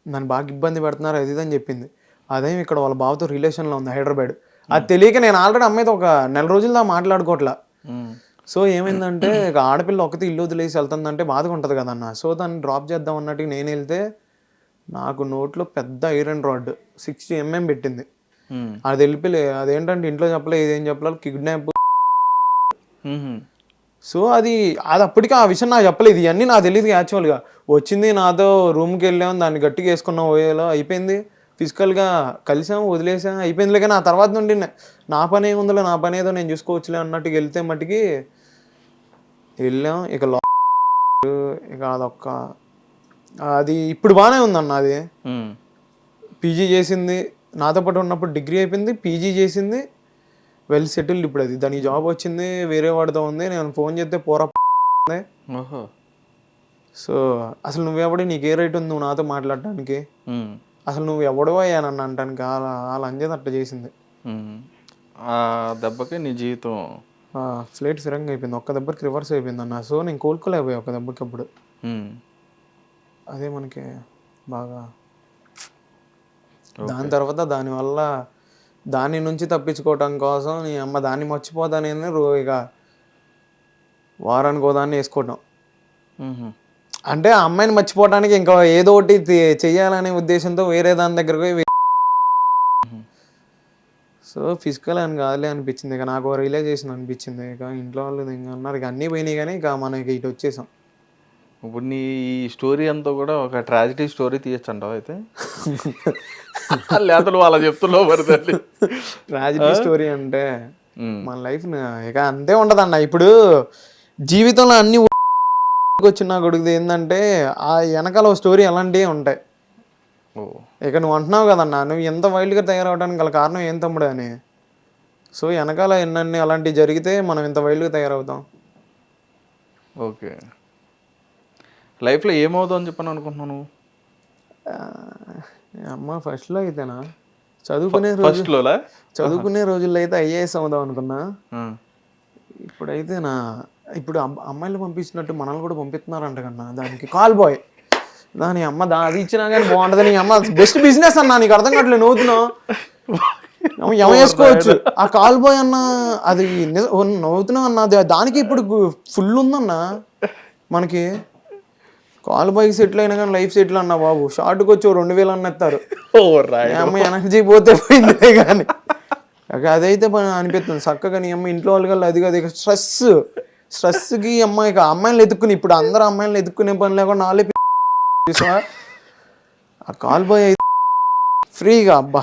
B: నన్ను బాగా ఇబ్బంది పెడుతున్నారు అది ఇదని చెప్పింది. అదేం ఇక్కడ వాళ్ళ బావతో రిలేషన్లో ఉంది హైదరాబాద్. అది తెలియక నేను ఆల్రెడీ అమ్మాయితో ఒక నెల రోజుల్లో మాట్లాడుకోవట్లా. సో ఏమైందంటే ఇక ఆడపిల్ల ఒకటి ఇల్లు వదిలేసి వెళ్తుందంటే బాధగా ఉంటుంది కదన్న. సో దాన్ని డ్రాప్ చేద్దాం అన్నట్టు నేను వెళ్తే నాకు నోట్లో పెద్ద ఐరన్ రాడ్ 60 mm పెట్టింది. అది వెళ్ళిపోయి అదేంటంటే ఇంట్లో చెప్పలే, ఇదేం చెప్పలేదు, కిడ్నాప్. సో అది అప్పటికే ఆ విషయం నాకు చెప్పలేదు. ఇవన్నీ నాకు తెలియదు. యాక్చువల్గా వచ్చింది నాతో రూమ్కి వెళ్ళాము, దాన్ని గట్టిగా వేసుకున్నాం, ఓయేలో అయిపోయింది. ఫిజికల్గా కలిసాము, వదిలేసాము, అయిపోయిందిలే. కానీ ఆ తర్వాత నుండి నా పని ఏముందో నా పని ఏదో నేను చూసుకోవచ్చులే అన్నట్టుగా వెళ్తే మట్టికి వెళ్ళాం. ఇక అదొక్క అది ఇప్పుడు బాగానే ఉందన్న. అది పీజీ చేసింది నాతో పాటు ఉన్నప్పుడు, డిగ్రీ అయిపోయింది, పీజీ చేసింది, వెల్ సెటిల్డ్. ఇప్పుడు అది దానికి జాబ్ వచ్చింది, వేరే వాడితో ఉంది. నేను ఫోన్ చేస్తే పోరా. సో అసలు నువ్వెవడి, నీకు ఏ రైట్ ఉంది నువ్వు నాతో మాట్లాడటానికి? అసలు నువ్వు ఎవడో అయ్యానన్న అంటానికి వాళ్ళ అంజేది అట్లా చేసింది.
A: ఆ దెబ్బకి నీ జీవితం
B: ఫ్లైట్ సిరంగా అయిపోయింది. ఒక్క దెబ్బకి రివర్స్ అయిపోయింది అన్న. సో నేను కోలుకోలేకపోయా ఒక దెబ్బకి అప్పుడు. అదే మనకి బాగా. దాని తర్వాత దానివల్ల దాని నుంచి తప్పించుకోవటం కోసం నీ అమ్మ దాన్ని మర్చిపోతానేది ఇక వారానికి దాన్ని వేసుకోవటం. అంటే ఆ అమ్మాయిని మర్చిపోవడానికి ఇంకా ఏదో ఒకటి చెయ్యాలనే ఉద్దేశంతో వేరే దాని దగ్గరకు. సో ఫిజికల్ అని కాదులే అనిపించింది. ఇక నాకు రియలైజేషన్ అనిపించింది. ఇక ఇంట్లో వాళ్ళు ఇంకా అన్నారు, ఇక అన్నీ పోయినాయి. కానీ ఇక మనకి ఇటు వచ్చేసాం.
A: ఇప్పుడు నీ ఈ స్టోరీ అంతా కూడా ఒక ట్రాజిడీ స్టోరీ తీయచ్చు అంటావు అయితే? లేదా అలా చెప్తున్నావు మరి తల్లి.
B: ట్రాజిడీ స్టోరీ అంటే మన లైఫ్ ఇక అంతే ఉండదన్న. ఇప్పుడు జీవితంలో అన్ని వచ్చిన కొడుకుది ఏంటంటే ఆ వెనకాల స్టోరీ అలాంటివి ఉంటాయి. ఇక నువ్వు అంటున్నావు కదన్నా, నువ్వు ఎంత వైల్డ్గా తయారవడానికి గల కారణం ఏం తమ్ముడు అని. సో వెనకాల ఎన్నన్నీ అలాంటివి జరిగితే మనం ఇంత వైల్డ్గా తయారవుతాం.
A: ఓకే. లైఫ్లో ఏమవుతావు అని చెప్పని అనుకుంటున్నాను?
B: అమ్మ ఫస్ట్లో అయితేనా చదువుకునే రోజుల్లో అయితే ఐఏఎస్ అవుదాం అనుకున్నా. ఇప్పుడైతే ఇప్పుడు అమ్మాయిలు పంపించినట్టు మనల్ని కూడా పంపిస్తున్నారంట కన్నా. దానికి కాల్ బాయ్, దాని అమ్మ అది ఇచ్చినా కానీ బాగుంటుంది. నీ అమ్మ బెస్ట్ బిజినెస్ అన్నా. నీకు అర్థం కావట్లేదు, నవ్వుతున్నావు. ఏమ వేసుకోవచ్చు ఆ కాల్ బాయ్ అన్న. అది నవ్వుతున్నావు అన్న. దానికి ఇప్పుడు ఫుల్ ఉందన్న మనకి. కాల్ బాయ్కి సెటిల్ అయినా కానీ లైఫ్ సెటిల్ అన్నా బాబు. షార్ట్కి వచ్చి 2000 అన్న ఎత్తారు. అమ్మ ఎనర్జీ పోతే పోయిందే కానీ అదైతే అనిపిస్తుంది చక్కగా నీ అమ్మ ఇంట్లో వాళ్ళు కల్లా అది స్ట్రెస్కి అమ్మాయి అమ్మాయిలు ఎత్తుక్కుని ఇప్పుడు అందరూ అమ్మాయిలను ఎత్తుక్కునే పని లేకుండా నాలే చూసావా ఆ కాల్ బాయ్ ఫ్రీగా అబ్బా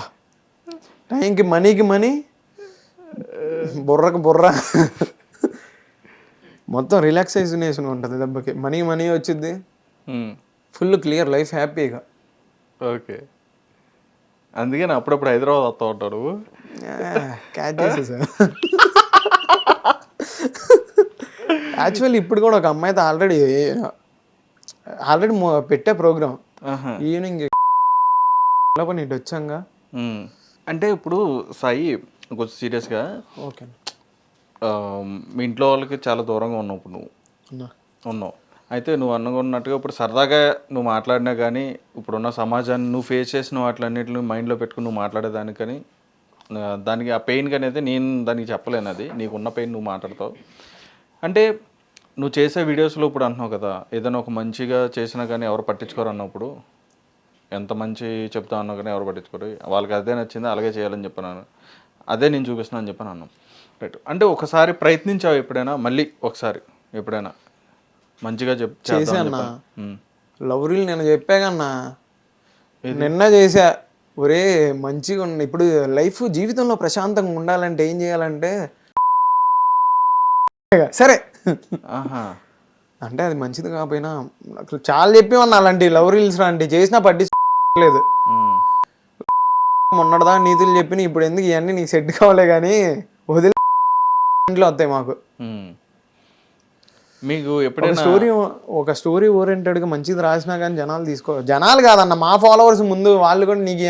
B: టైంకి మనీకి మనీ బుర్రకు బుర్ర మొత్తం రిలాక్సేషన్ ఉంటుంది దెబ్బకి మనీ వచ్చింది ఫుల్ క్లియర్ లైఫ్ హ్యాపీగా.
A: ఓకే, అందుకే నా అప్పుడప్పుడు హైదరాబాద్ వస్తూ ఉంటాడు.
B: క్యాచ్ చేసేసా. యాక్చువల్లీ ఇప్పుడు కూడా ఒక అమ్మాయితో ఆల్రెడీ పెట్టే ప్రోగ్రామ్ ఈవినింగ్ పని ఇటు వచ్చాంగా.
A: అంటే ఇప్పుడు సాయి కొంచెం సీరియస్గా,
B: ఓకే
A: మీ ఇంట్లో వాళ్ళకి చాలా దూరంగా ఉన్నావు ఇప్పుడు నువ్వు ఉన్నావు. అయితే నువ్వు అనుకున్నట్టుగా ఇప్పుడు సరదాగా నువ్వు మాట్లాడినా కానీ ఇప్పుడున్న సమాజాన్ని నువ్వు ఫేస్ చేసిన వాటిలన్నింటిని మైండ్లో పెట్టుకుని నువ్వు మాట్లాడేదానికని దానికి ఆ పెయిన్కి అనేది నేను దానికి చెప్పలేను, అది నీకున్న పెయిన్ నువ్వు మాట్లాడతావు. అంటే నువ్వు చేసే వీడియోస్లో ఇప్పుడు అంటున్నావు కదా, ఏదైనా ఒక మంచిగా చేసినా కానీ ఎవరు పట్టించుకోరు అన్నప్పుడు, ఎంత మంచి చెప్తా అన్నా కానీ ఎవరు పట్టించుకోరు, వాళ్ళకి అదే నచ్చింది అలాగే చేయాలని చెప్పాను, అదే నేను చూపిస్తున్నాను అని చెప్పాను అన్నాను. రైట్, అంటే ఒకసారి ప్రయత్నించావు ఎప్పుడైనా, మళ్ళీ ఒకసారి ఎప్పుడైనా మంచిగా
B: చేశాన్నా లవ్ రీల్ నేను చెప్పాకన్నా నిన్న చేసా. ఒరే మంచిగా ఉన్న ఇప్పుడు లైఫ్ జీవితంలో ప్రశాంతంగా ఉండాలంటే ఏం చేయాలంటే సరే అంటే అది మంచిది కాకపోయినా చాలా చెప్పేమన్నా అలాంటి లవ్ రీల్స్ లాంటి చేసినా పట్టించుకోలేదు. మొన్నటిదా నీతులు చెప్పిన ఇప్పుడు ఎందుకు ఇవన్నీ నీకు సెట్ కావాలే కానీ వదిలే ఇంట్లో వస్తాయి మాకు.
A: మీకు ఎప్పుడైనా
B: ఒక స్టోరీ ఓరియంటెడ్గా మంచిది రాసినా కానీ జనాలు కాదన్న మా ఫాలోవర్స్ ముందు వాళ్ళు కూడా నీకు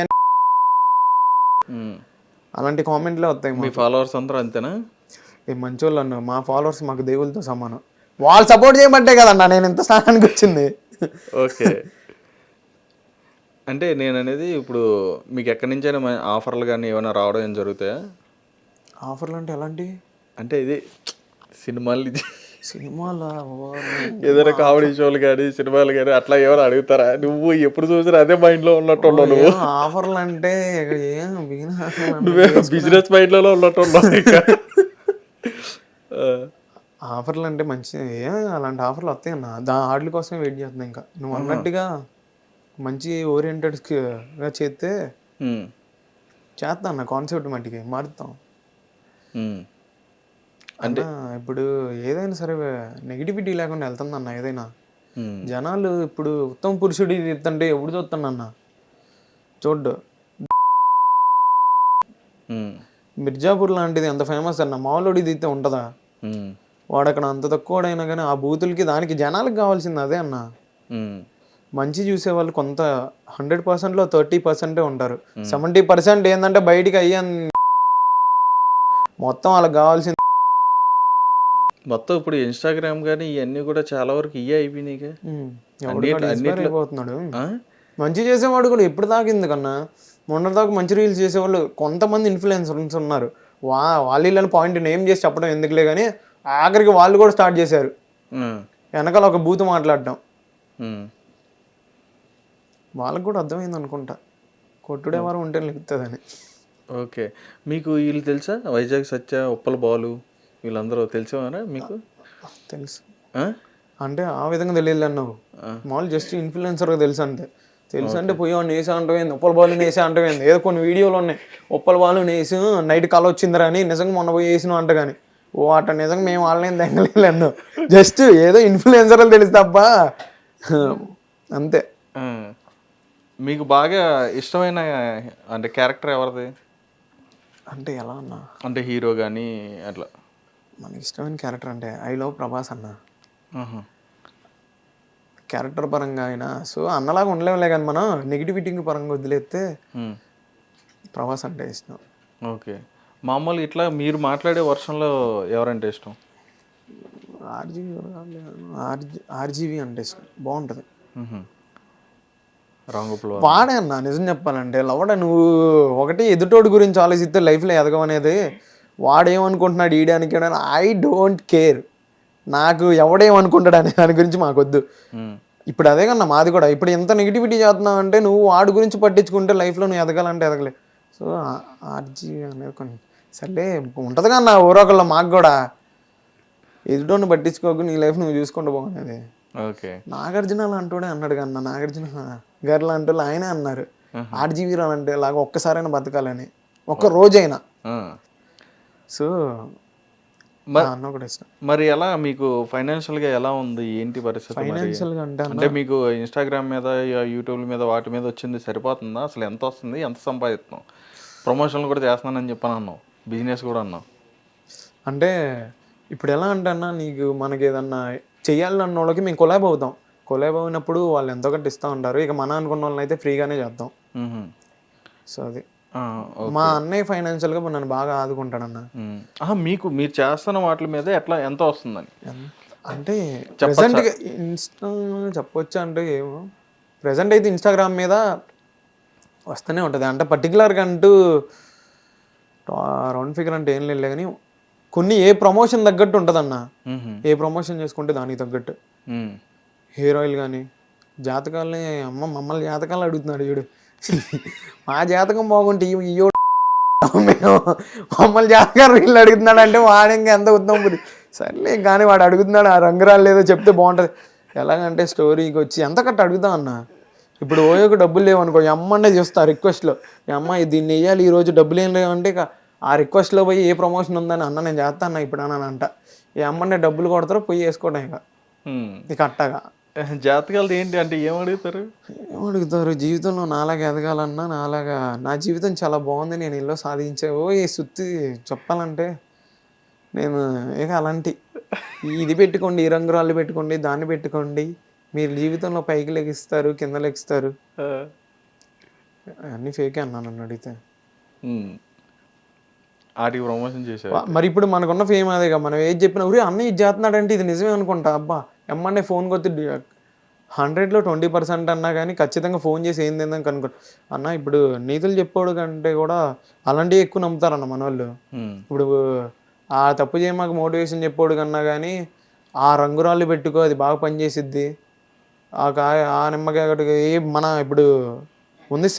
B: అలాంటి కామెంట్లే వస్తాయి.
A: మీ ఫాలోవర్స్ అందరూ అంతేనా?
B: ఏ మంచోళ్ళు అన్న మా ఫాలోవర్స్ మాకు దేవుళ్ళతో సమానం, వాళ్ళు సపోర్ట్ చేయబట్టే కదన్నా నేను ఇంత స్థానానికి వచ్చింది.
A: ఓకే, అంటే నేను అనేది ఇప్పుడు మీకు ఎక్కడి నుంచైనా ఆఫర్లు కానీ ఏమైనా రావడం ఏం జరుగుతాయా?
B: ఆఫర్లు అంటే ఎలాంటి
A: అంటే ఇది సినిమాలు
B: ఏదైనా
A: కామెడీ షోలు కానీ సినిమాలు కానీ అట్లా ఏమైనా అడుగుతారా? నువ్వు ఎప్పుడు చూసినా అదే మైండ్ లో ఉన్నట్టు నువ్వు.
B: ఆఫర్లు అంటే
A: నువ్వే బిజినెస్ మైండ్ లో ఉన్నట్టు
B: ఆఫర్లు అంటే మంచి అలాంటి ఆఫర్లు వస్తాయి అన్న, వాటి కోసమే వెయిట్ చేస్తున్నా. ఇంకా నువ్వు అన్నట్టుగా మంచి ఓరియంటెడ్గా చేస్తే చేస్తా అన్న, కాన్సెప్ట్ మట్టికి మారుతాం. అంటే ఇప్పుడు ఏదైనా సరే నెగిటివిటీ లేకుండా వెళ్తుందన్న. ఏదైనా జనాలు ఇప్పుడు ఉత్తమ పురుషుడి తీస్తుంటే ఎప్పుడు చూస్తానన్న చూడ్డు. మిర్జాపూర్ లాంటిది ఎంత ఫేమస్ అన్న, మామూలుడి తీస్తే ఉంటుందా? వాడు అక్కడ అంత తక్కువడైనా కానీ ఆ బూతులకి దానికి జనాలకు కావాల్సింది అదే అన్న. మంచి చూసే వాళ్ళు కొంత 100%లో 30% ఉంటారు, 70% ఏంటంటే బయటికి అయ్యా మొత్తం వాళ్ళకి కావాల్సింది
A: మొత్తం. ఇప్పుడు ఇన్స్టాగ్రామ్ కానీ ఇవన్నీ కూడా చాలా వరకు ఇవే అయిపోయినాయి.
B: అయిపోతున్నాడు మంచి చేసేవాడు కూడా ఎప్పుడు తాకింది కన్నా. మొన్నటిదాకా మంచి రీల్స్ చేసేవాళ్ళు కొంతమంది ఇన్ఫ్లుయెన్సర్స్ ఉన్నారు, వాళ్ళని పాయింట్ నేమ్ చేసి చెప్పడం ఎందుకులే కానీ ఆఖరికి వాళ్ళు కూడా స్టార్ట్ చేశారు వెనకాల ఒక బూతు మాట్లాడటం. వాళ్ళకు కూడా అర్థమైంది అనుకుంటా, కొట్టుడేవారు ఉంటే లెగుతుందని.
A: ఓకే, మీకు వీళ్ళు తెలుసా? వైజాగ్ సత్య, ఉప్పల బాలు వీళ్ళందరూ తెలిసేవారా మీకు?
B: తెలుసు అంటే ఆ విధంగా తెలియదు అన్నావు, మామూలు జస్ట్ ఇన్ఫ్లుయెన్సర్గా తెలుసు అంతే. తెలుసు అంటే పోయేవాడిని వేసా అంటపోయింది, ఉప్పల బాలు వేసా అంటపోయింది. ఏదో కొన్ని వీడియోలు ఉన్నాయి ఉప్పల బాలు వేసి నైట్ కళ వచ్చిందిరా అని, నిజంగా మొన్న పోయి వేసినాం అంట. కానీ ఓ అట్ట నిజంగా మేము వాళ్ళని తెగలేదు అన్నావు, జస్ట్ ఏదో ఇన్ఫ్లుయెన్సర్లు తెలుసు తప్ప అంతే.
A: మీకు బాగా ఇష్టమైన అంటే క్యారెక్టర్ ఎవరిది?
B: అంటే ఎలా అన్నా
A: అంటే హీరో కానీ అట్లా
B: మనకి ఇష్టమైన క్యారెక్టర్ అంటే ఐ లవ్ ప్రభాస్ అన్న. క్యారెక్టర్ పరంగా అయినా సో అన్నలాగా ఉండలేములే కానీ మనం నెగిటివిటీ పరంగా వదిలేస్తే ప్రభాస్ అంటే ఇష్టం.
A: ఓకే, మామూలు ఇట్లా మీరు మాట్లాడే వర్షంలో ఎవరంటే ఇష్టం?
B: ఆర్జీవి అంటే ఇష్టం, బాగుంటుంది.
A: రాంగోపాల్
B: వాడే అన్న నిజం చెప్పాలంటే లవడ. నువ్వు ఒకటి ఎదుటోడి గురించి ఆలోచిస్తే లైఫ్లో ఎదగమనేది. వాడేమనుకుంటున్నాడు ఈడానికి ఐ డోంట్ కేర్, నాకు ఎవడేమనుకుంటాడు అనే దాని గురించి మాకొద్దు. ఇప్పుడు అదే కన్నా మాది కూడా. ఇప్పుడు ఎంత నెగిటివిటీ చేస్తున్నావు అంటే నువ్వు వాడి గురించి పట్టించుకుంటే లైఫ్లో నువ్వు ఎదగాలంటే ఎదగలే. సో ఆర్జీ అనేది కొన్ని సర్లే ఉంటుంది కన్నా ఊరొకళ్ళు మాకు కూడా ఎదుటోని పట్టించుకోకు నీ లైఫ్ నువ్వు చూసుకుంటూ పోనేది.
A: ఓకే.
B: నాగార్జున అంటూనే అన్నాడు కన్నా, నాగార్జున గారు లాంటి వాళ్ళు ఆయనే అన్నారు ఆర్జీవీరావు అంటే ఇలాగ ఒక్కసారైనా బతకాలని, ఒక్క రోజైనా. సో అన్న కూడా ఇష్టం.
A: మరి ఎలా మీకు ఫైనాన్షియల్గా ఎలా ఉంది, ఏంటి పరిస్థితి?
B: ఫైనాన్షియల్గా
A: అంటే మీకు ఇన్స్టాగ్రామ్ మీద, యూట్యూబ్ మీద వాటి మీద వచ్చింది సరిపోతుందా? అసలు ఎంత వస్తుంది, ఎంత సంపాదిస్తున్నాం? ప్రమోషన్లు కూడా చేస్తున్నానని చెప్పని అన్నావు, బిజినెస్ కూడా అన్నావు.
B: అంటే ఇప్పుడు ఎలా అంటే అన్న, నీకు మనకి ఏదన్నా చెయ్యాలన్న వాళ్ళకి మేము కొలాబ్ అవుతాం. కొలాబ్ అయినప్పుడు వాళ్ళు ఎంతో కంటే ఇస్తూ ఉంటారు. ఇక మన అనుకున్న వాళ్ళని అయితే ఫ్రీగానే చేద్దాం. సో అది మా అన్నయ్య ఫైనాన్షియల్గా నన్ను బాగా ఆదుకుంటాడన్న.
A: మీరు చేస్తున్న వాటి మీద ఎంత వస్తుందని
B: అంటే ప్రెసెంట్గా చెప్పొచ్చా అంటే ఏమో, ప్రెసెంట్ అయితే ఇన్స్టాగ్రామ్ మీద వస్తూనే ఉంటుంది. అంటే పర్టికులర్గా అంటూ రౌండ్ ఫిగర్ అంటే ఏం లేదు కానీ కొన్ని ఏ ప్రమోషన్ తగ్గట్టు ఉంటుంది అన్న. ఏ ప్రమోషన్ చేసుకుంటే దానికి తగ్గట్టు. హెయిర్ ఆయిల్ కానీ జాతకాలని మమ్మల్ని జాతకాలు అడుగుతున్నాడు చూడు. మా జాతకం బాగుంటే ఇయ్యో మేము మమ్మల్ని జాతకాలు వీళ్ళు అడుగుతున్నాడు అంటే వాడు ఇంకా ఎంత ఉత్తమం బుద్ధి. సర్లే కానీ వాడు అడుగుతున్నాడు ఆ రంగురాలు లేదో చెప్తే బాగుంటుంది. ఎలాగంటే స్టోరీకి వచ్చి ఎంత కట్ట అడుగుతాం అన్న. ఇప్పుడు ఓయోకి డబ్బులు లేవనుకో, అమ్మనే చూస్తా రిక్వెస్ట్లో, అమ్మ దీన్ని వేయాలి ఈరోజు డబ్బులు ఏం లేవంటే ఇక ఆ రిక్వెస్ట్లో పోయి ఏ ప్రమోషన్ ఉందని అన్న నేను చేస్తా అన్న ఇప్పుడు అని అంట. ఈ అమ్మనే డబ్బులు కొడతారో పోయి వేసుకోవడం ఇక అట్టగా.
A: జాతకాలు ఏంటి అంటే
B: ఏమడుగుతారు? జీవితంలో నాలాగా ఎదగాలన్నా, నాలాగా నా జీవితం చాలా బాగుంది, నేను ఇల్లు సాధించే ఈ సుత్తి చెప్పాలంటే నేను ఇక అలాంటి ఇది పెట్టుకోండి, ఈ రంగురాళ్ళు పెట్టుకోండి, దాన్ని పెట్టుకోండి, మీరు జీవితంలో పైకి లెగిస్తారు, కింద లెగిస్తారు, అన్నీ ఫేకే అన్నా నన్ను అడిగితే.
A: ఆటికి ప్రమోషన్ చేశారు.
B: మరి ఇప్పుడు మనకున్న ఫేమ్ అదేగా, మనం ఏది చెప్పినా ఊరి అన్న ఇది చేస్తున్నాడంటే ఇది నిజమే అనుకుంటా. అబ్బా ఎమ్మన్నే ఫోన్ కొద్ది 100లో 20% అన్నా కానీ ఖచ్చితంగా ఫోన్ చేసి ఏంది ఏందని కనుక్కో అన్న. ఇప్పుడు నీతులు చెప్పాడు కంటే కూడా అలాంటివి ఎక్కువ నమ్ముతారన్న మన వాళ్ళు. ఇప్పుడు ఆ తప్పు చేయమాకు మోటివేషన్ చెప్పాడు కన్నా కానీ ఆ రంగురాళ్ళు పెట్టుకో అది బాగా పనిచేసిద్ది, ఆ నిమ్మకాయ మన ఇప్పుడు ఉంది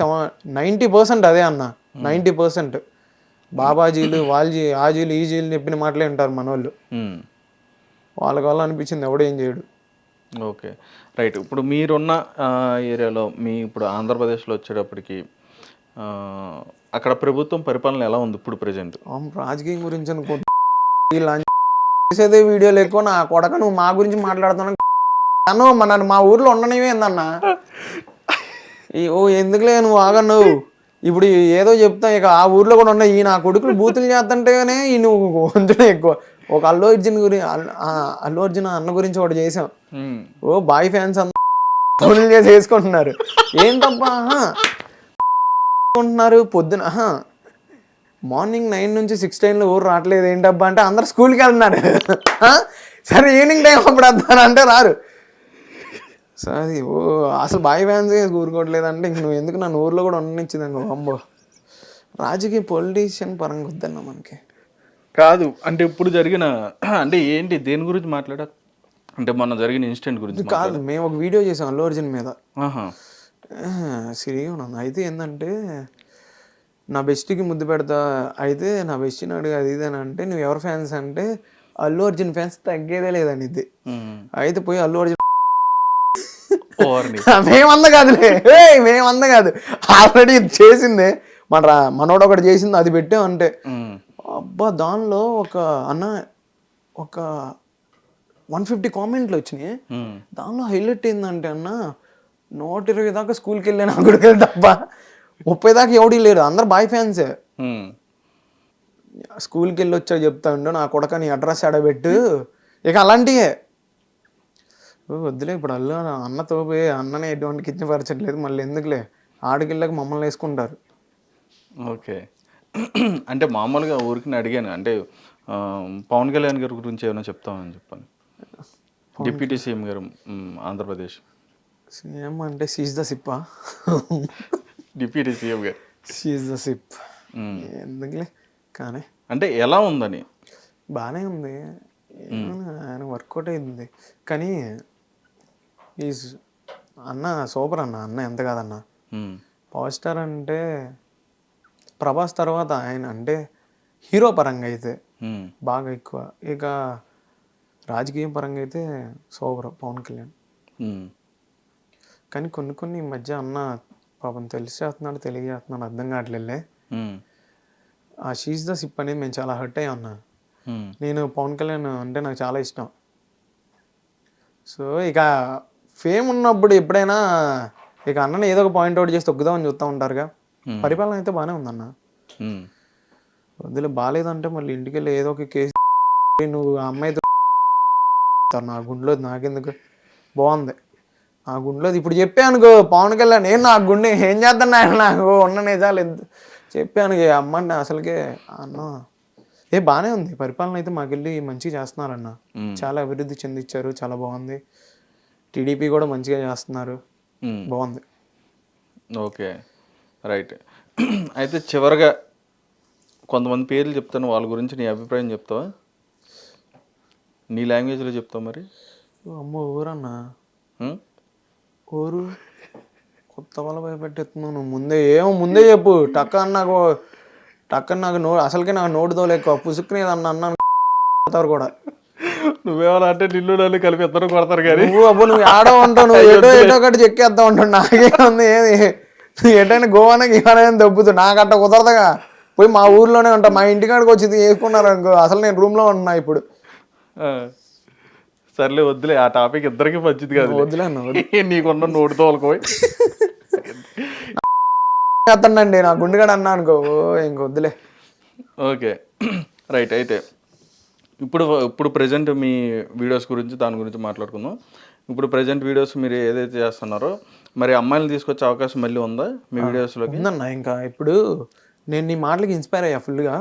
B: 90% అదే అన్న. 90% బాబాజీలు ఆజీలు ఈజీలు చెప్పిన మాటలే ఉంటారు మన వాళ్ళు. వాళ్ళకి వల్ల అనిపించింది ఎవడు ఏం చేయడు.
A: Okay right. ఇప్పుడు మీరున్న ఏరియాలో ఇప్పుడు ఆంధ్రప్రదేశ్లో వచ్చేటప్పటికి అక్కడ ప్రభుత్వం పరిపాలన ఎలా ఉంది ఇప్పుడు ప్రజెంట్?
B: రాజకీయం గురించి అనుకో చేసేదే వీడియోలు ఎక్కువ. నా కొడక నువ్వు మా గురించి మాట్లాడుతున్నాను నన్ను మా ఊర్లో ఉండనివే ఏందన్నా. ఎందుకులే నువ్వు ఆగన్నావు. ఇప్పుడు ఏదో చెప్తాం ఇక ఆ ఊర్లో కూడా ఉన్నాయి. నా కొడుకులు బూతులు చేస్తుంటేనే ఈ నువ్వు కొంచెం ఎక్కువ. ఒక అల్లు అర్జున్ అన్న గురించి ఒకటి చేసాం. బాయ్ ఫ్యాన్స్ అందరూ చేసి వేసుకుంటున్నారు. ఏం తప్ప ఉంటున్నారు పొద్దున మార్నింగ్ 9 నుంచి 6 టైంలో ఊరు రావట్లేదు ఏంటబ్బా అంటే అందరు స్కూల్కి వెళ్తున్నారు. సరే ఈవినింగ్ టైం అప్పుడు వద్దానంటే రారు. సరే అది అసలు బాయ్ ఫ్యాన్స్ ఊరుకోవట్లేదంటే ఇంక నువ్వు ఎందుకు నన్ను ఊర్లో కూడా ఉండనిచ్చింది అనుకో. అమ్మో రాజకీయ పొలిటీషియన్ పరంగా వద్దన్నా మనకి.
A: కాదు అంటే ఇప్పుడు జరిగిన అంటే ఏంటి దేని గురించి మాట్లాడా అంటే మొన్న జరిగిన ఇన్సిడెంట్ గురించి
B: కాదు. మేము ఒక వీడియో చేసాం అల్లు అర్జున్ మీద. సిరిగా ఉన్నాను. అయితే ఏంటంటే నా బెస్ట్కి ముద్దు పెడతా, అయితే నా బెస్ట్ని అడిగి అది ఇదని అంటే నువ్వు ఎవరు ఫ్యాన్స్ అంటే అల్లు అర్జున్ ఫ్యాన్స్ తగ్గేదే లేదని ఇది. అయితే పోయి అల్లు అర్జున్ మేమంద కాదు ఆల్రెడీ చేసిందే మనోడు ఒకటి చేసింది అది పెట్టాం అంటే. అబ్బా దానిలో ఒక 150 కామెంట్లు వచ్చినాయి. దానిలో హైలైట్ ఏంటంటే అన్న 120 దాకా స్కూల్కి వెళ్ళాను నా గుడికి వెళ్ళి తప్ప 30 దాకా ఎవడీ లేరు, అందరు బాయ్ ఫ్యాన్సే. స్కూల్కి వెళ్ళి వచ్చా చెప్తా ఉండు నా కొడక నీ అడ్రస్ ఆడబెట్టు. ఇక అలాంటివే వద్దులే. ఇప్పుడు అన్నతో పోయి అన్ననే ఎటువంటి కించపరచట్లేదు, మళ్ళీ ఎందుకులే ఆడికెళ్ళక మమ్మల్ని వేసుకుంటారు.
A: ఓకే అంటే మామూలుగా ఊరికి అడిగాను అంటే పవన్ కళ్యాణ్ గారి గురించి ఏమైనా చెప్తామని చెప్పాను. డిప్యూటీ సీఎం గారు ఆంధ్రప్రదేశ్
B: సీఎం అంటే she's the SIP.
A: Deputy CM గారు
B: షీజ్ ద సిప్ ఎందుకులే కానీ
A: అంటే ఎలా ఉందని.
B: బాగానే ఉంది, ఆయన వర్కౌట్ అయింది. కానీ ఈజ్ అన్న సూపర్ అన్న ఎంత కాదన్న. పవర్ స్టార్ అంటే ప్రభాస్ తర్వాత ఆయన అంటే హీరో పరంగా అయితే
A: ఉమ్,
B: బాగా ఎక్కువ. ఇక రాజకీయం పరంగా అయితే సూపర్ పవన్ కళ్యాణ్.
A: ఉమ్,
B: కానీ కొన్ని ఈ మధ్య అన్న పాపం తెలిసి చేస్తున్నాడు తెలియజేస్తున్నాడు అర్థం కావట్లేదులే.
A: ఉమ్,
B: ఆ షీజ్ ద సిప్ అనేది మేము చాలా హర్ట్ అయ్యాం అన్న.
A: ఉమ్,
B: నేను పవన్ కళ్యాణ్ అంటే నాకు చాలా ఇష్టం. సో ఇక ఫేమ్ ఉన్నప్పుడు ఎప్పుడైనా ఇక అన్నని ఏదో ఒక పాయింట్ అవుట్ చేసి తొక్కుదామని చూస్తూ ఉంటారుగా. పరిపాలన అయితే బాగానే ఉందన్న.
A: ఉమ్.
B: వద్దులే బాగాలేదంటే మళ్ళీ ఇంటికి వెళ్ళి ఏదో ఒక కేసు నువ్వు ఆ అమ్మాయితో నా గుండెలో నాకెందుకు బాగుంది. ఆ గుండెలో ఇప్పుడు చెప్పానుకో పవన్ కళ్యాణ్ నేను నా గుండె ఏం చేస్తాను ఆయన నాకు ఉన్న నిజాలు చెప్పాను. అమ్మంటే అసలుకే అన్న బాగానే ఉంది పరిపాలన అయితే మాకెళ్ళి మంచిగా చేస్తున్నారన్న. చాలా అభివృద్ధి చెందించారు, చాలా బాగుంది. టీడీపీ కూడా మంచిగా చేస్తున్నారు, బాగుంది.
A: Okay right. అయితే చివరిగా కొంతమంది పేర్లు చెప్తాను, వాళ్ళ గురించి నీ అభిప్రాయం చెప్తావా? నీ లాంగ్వేజ్లో చెప్తావు మరి.
B: అమ్మ ఊరన్నా ఊరు కొత్త వాళ్ళ భయపెట్టేస్తున్నావు నువ్వు. ముందే చెప్పు టక్కని నాకు అసలుకే నాకు నోటు తోలు ఎక్కువ పుసుక్కునేది అన్నాను కూడా.
A: నువ్వేమన్నా అంటే నిన్ను నన్ను కలిపి ఇద్దరు కొడతారు కానీ
B: నువ్వు ఆడో ఉంటావు, నువ్వు ఏటో ఒకటి చెక్కేస్తా ఉంటావు. నాకే ఉంది ఏది ఎటైనా గోవానే గీవానని దబ్బుతు నాకు అట్ట కుదరదుగా. పోయి మా ఊర్లోనే ఉంటా, మా ఇంటికాడికి వచ్చి వేసుకున్నారు అనుకో అసలు నేను రూమ్లో ఉన్నా ఇప్పుడు.
A: సర్లే వద్దులే, ఆ టాపిక్ ఇద్దరికి మంచిది కాదు.
B: వద్దులే
A: నీకున్న నోటితో వాళ్ళకోయి
B: అత్తండి నా గుండెగాడు అన్నా అనుకో ఇంకొద్దులే.
A: Okay right. అయితే ఇప్పుడు ప్రజెంట్ మీ వీడియోస్ గురించి దాని గురించి మాట్లాడుకుందాం. ఇప్పుడు ప్రజెంట్ వీడియోస్ మీరు ఏదైతే చేస్తున్నారో మరి అమ్మాయిలు తీసుకొచ్చే అవకాశం మళ్ళీ ఉందా మీ వీడియోస్లోకి?
B: ఉందన్న. ఇంకా ఇప్పుడు నేను నీ మాటలకి ఇన్స్పైర్ అయ్యా ఫుల్గా.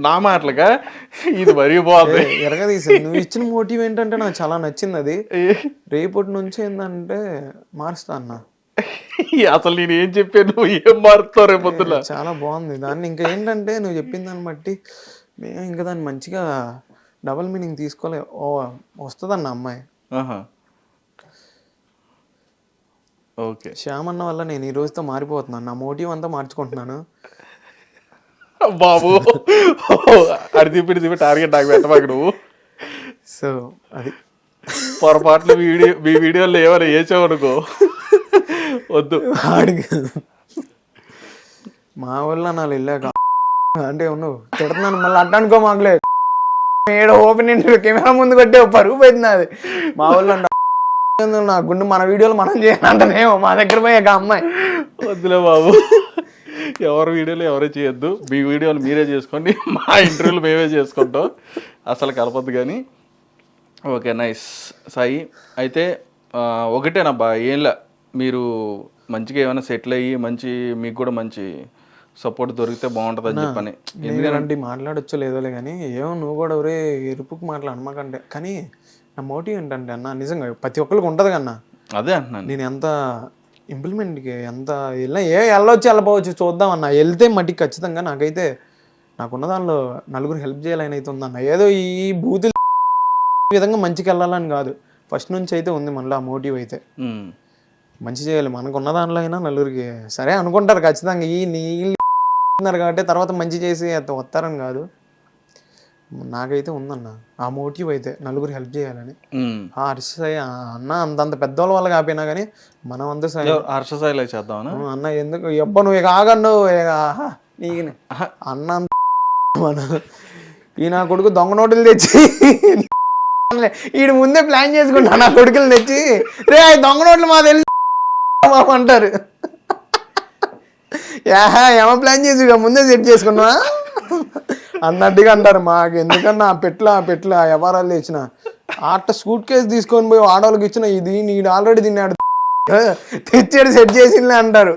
A: నా మాటలుగా ఇది మరీ బాగుంది.
B: ఎరగదీసా నువ్వు ఇచ్చిన మోటివ్ ఏంటంటే నాకు చాలా నచ్చింది. అది రేపటి నుంచి ఏంటంటే మారుస్తా అన్న.
A: అసలు నేను ఏం చెప్పాను, నువ్వు ఏం మారుతావు రేపొద్దున?
B: చాలా బాగుంది. దాన్ని ఇంకా ఏంటంటే నువ్వు చెప్పిన దాన్ని బట్టి మేము ఇంకా దాన్ని మంచిగా డబల్ మీనింగ్ తీసుకోలే వస్తుందన్న అమ్మాయి.
A: ఓకే
B: శ్యామన్న వల్ల నేను ఈ రోజుతో మారిపోతున్నాను, నా మోటివ్ అంతా మార్చుకుంటున్నాను
A: బాబు. అడిదిప్పి టార్గెట్ నాకు పెట్టమాక నువ్వు.
B: సో అది
A: పొరపాట్లు మీ వీడియోలో ఏమైనా వేసావనుకో వద్దు.
B: మా వల్ల నా వెళ్ళాక అంటే నువ్వు తిడుతున్నాను మళ్ళీ అట్ట అనుకో మాకులే. ఏడో ఓపెన్ ఇంటర్వ్యూ కెమెరా ముందు కొట్టే పరుగు పోయింది అది. మా వల్ల నా గుండె మన వీడియోలు మనం చేయాలంటేనేమో మా దగ్గర పోయాక అమ్మాయి.
A: వద్దులే బాబు, ఎవరి వీడియోలు ఎవరే చేయొద్దు, మీ వీడియోలు మీరే చేసుకోండి, మా ఇంటర్వ్యూలు మేమే చేసుకుంటాం, అసలు కలపద్దు కానీ. Okay nice Sai. అయితే ఒకటేనబ్బా ఏంలా, మీరు మంచిగా ఏమైనా సెటిల్ అయ్యి మంచి మీకు కూడా మంచి సపోర్ట్ దొరికితే బాగుంటుందని చెప్పని.
B: ఎందుకంటే మాట్లాడొచ్చో లేదోలే కానీ ఏమో నువ్వు కూడా ఒరే ఎరుపుకు మాట్లాడమాకంటే. కానీ నా మోటివ్ ఏంటంటే అన్న నిజంగా ప్రతి ఒక్కరికి ఉంటుంది కన్నా.
A: అదే అంటున్నాను,
B: నేను ఎంత ఇంప్లిమెంట్కి ఎంత వెళ్ళొచ్చి వెళ్ళపోవచ్చు చూద్దాం అన్న. వెళ్తే మట్టికి ఖచ్చితంగా నాకైతే నాకున్న దానిలో నలుగురు హెల్ప్ చేయాలని అయితే ఉందన్న. ఏదో ఈ బూతులు విధంగా మంచికి వెళ్ళాలని కాదు, ఫస్ట్ నుంచి అయితే ఉంది మనలో ఆ మోటివ్ అయితే. మంచి చేయాలి మనకున్న దాంట్లో అయినా నలుగురికి సరే అనుకుంటారు ఖచ్చితంగా. ఈ నీళ్ళు కాబట్టి తర్వాత మంచి చేసి వస్తారని కాదు, నాకైతే ఉందన్న ఆ మోటివ్ అయితే నలుగురు హెల్ప్ చేయాలని. హర్షసాయి అన్న అంతంత పెద్దవాళ్ళ వల్ల కాపోయినా కానీ మనం అంత
A: హర్షసాయిలో చేద్దాం
B: అన్న. ఎందుకు ఎప్ప నువ్వు ఇక ఆగండు నీకు అన్న మన ఈ నా కొడుకు దొంగ నోటులు తెచ్చి ఈడు ముందే ప్లాన్ చేసుకుంటా నా కొడుకులు తెచ్చి రే దొంగ నోట్లు మా తెలిసి అంటారు. ఏమో ప్లాన్ చేసి ముందే సెట్ చేసుకున్నా అన్నట్టుగా అంటారు. మాకు ఎందుకన్నా పెట్ల వ్యవహారాలు తెచ్చిన అట్ట సూట్ కేసు తీసుకొని పోయి ఆడవాళ్ళకి ఇచ్చిన ఇది నీడు ఆల్రెడీ తిన్నాడు తెచ్చాడు సెట్ చేసిందే అంటారు.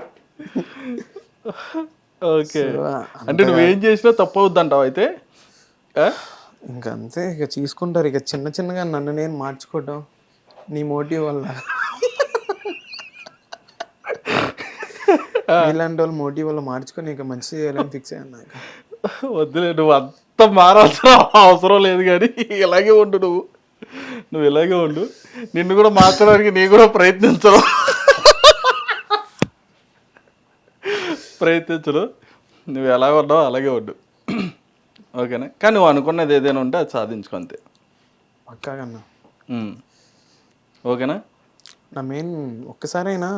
A: ఓకే అంటే నువ్వేం చేసినా తప్పు అవుద్ది అంటావు అయితే?
B: ఇంకంతే ఇక తీసుకుంటారు ఇక చిన్నగా నన్ను నేను మార్చుకోవటం నీ మోటివ్ వల్ల. ఇలాంటి వాళ్ళు మోటివ్ వల్ల మార్చుకొని ఇక మంచి చేయాలని ఫిక్స్ అయ్యాను.
A: వద్దులే, నువ్వు అంత మారాల్సిన అవసరం లేదు కానీ ఇలాగే ఉండు, నువ్వు ఇలాగే ఉండు. నిన్ను కూడా మార్చడానికి నీ కూడా ప్రయత్నించను. నువ్వు ఎలా ఉన్నావు అలాగే ఉండు. ఓకేనా, కానీ నువ్వు అనుకున్నది ఏదైనా ఉంటే అది సాధించుకో అంతే.
B: పక్కాగన్నా.
A: ఉమ్. ఓకేనా.
B: నా మెయిన్ ఒక్కసారైనా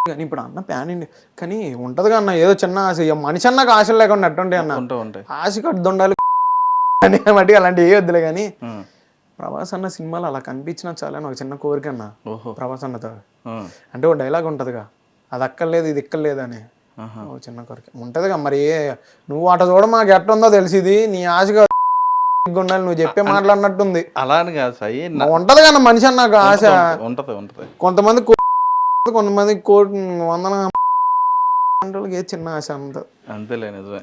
B: కానీ ఇప్పుడు అన్న ప్యాన్ ఇండి కానీ ఉంటదిగా అన్న ఏదో చిన్న ఆశ, మనిషి అన్నాక ఆశలు లేకుండా ఎట్టుంటాయి అన్న,
A: ఉంటాయి.
B: ఆశ కట్టుతుండాలి అని మట్టి అలాంటివి ఏ వద్దులే. కానీ
A: ఉమ్.
B: ప్రభాస్ అన్న సినిమాలో అలా కనిపించినా చాలా ఒక చిన్న కోరిక అన్న.
A: ఓహో.
B: ప్రభాస్ అన్నతో
A: ఉమ్.
B: అంటే ఒక డైలాగ్ ఉంటదిగా, అది అక్కర్లేదు ఇది ఎక్కర్లేదు అని,
A: ఆహా.
B: ఓ చిన్న కోరిక ఉంటదిగా. మరి నువ్వు అట చూడ మాకు ఎట్ట ఉందో తెలిసింది, నీ ఆశగా ఉండాలి నువ్వు చెప్పే మాట్లాడినట్టుంది.
A: అలా అని కాదు సాయి,
B: ఉంటది కన్నా మనిషి అన్నాక ఆశ.
A: ఉంటది.
B: కొంతమంది కొంతమంది కోటి వందల ఏ చిన్న ఆశ అంత
A: అంతేలే, నిజమే,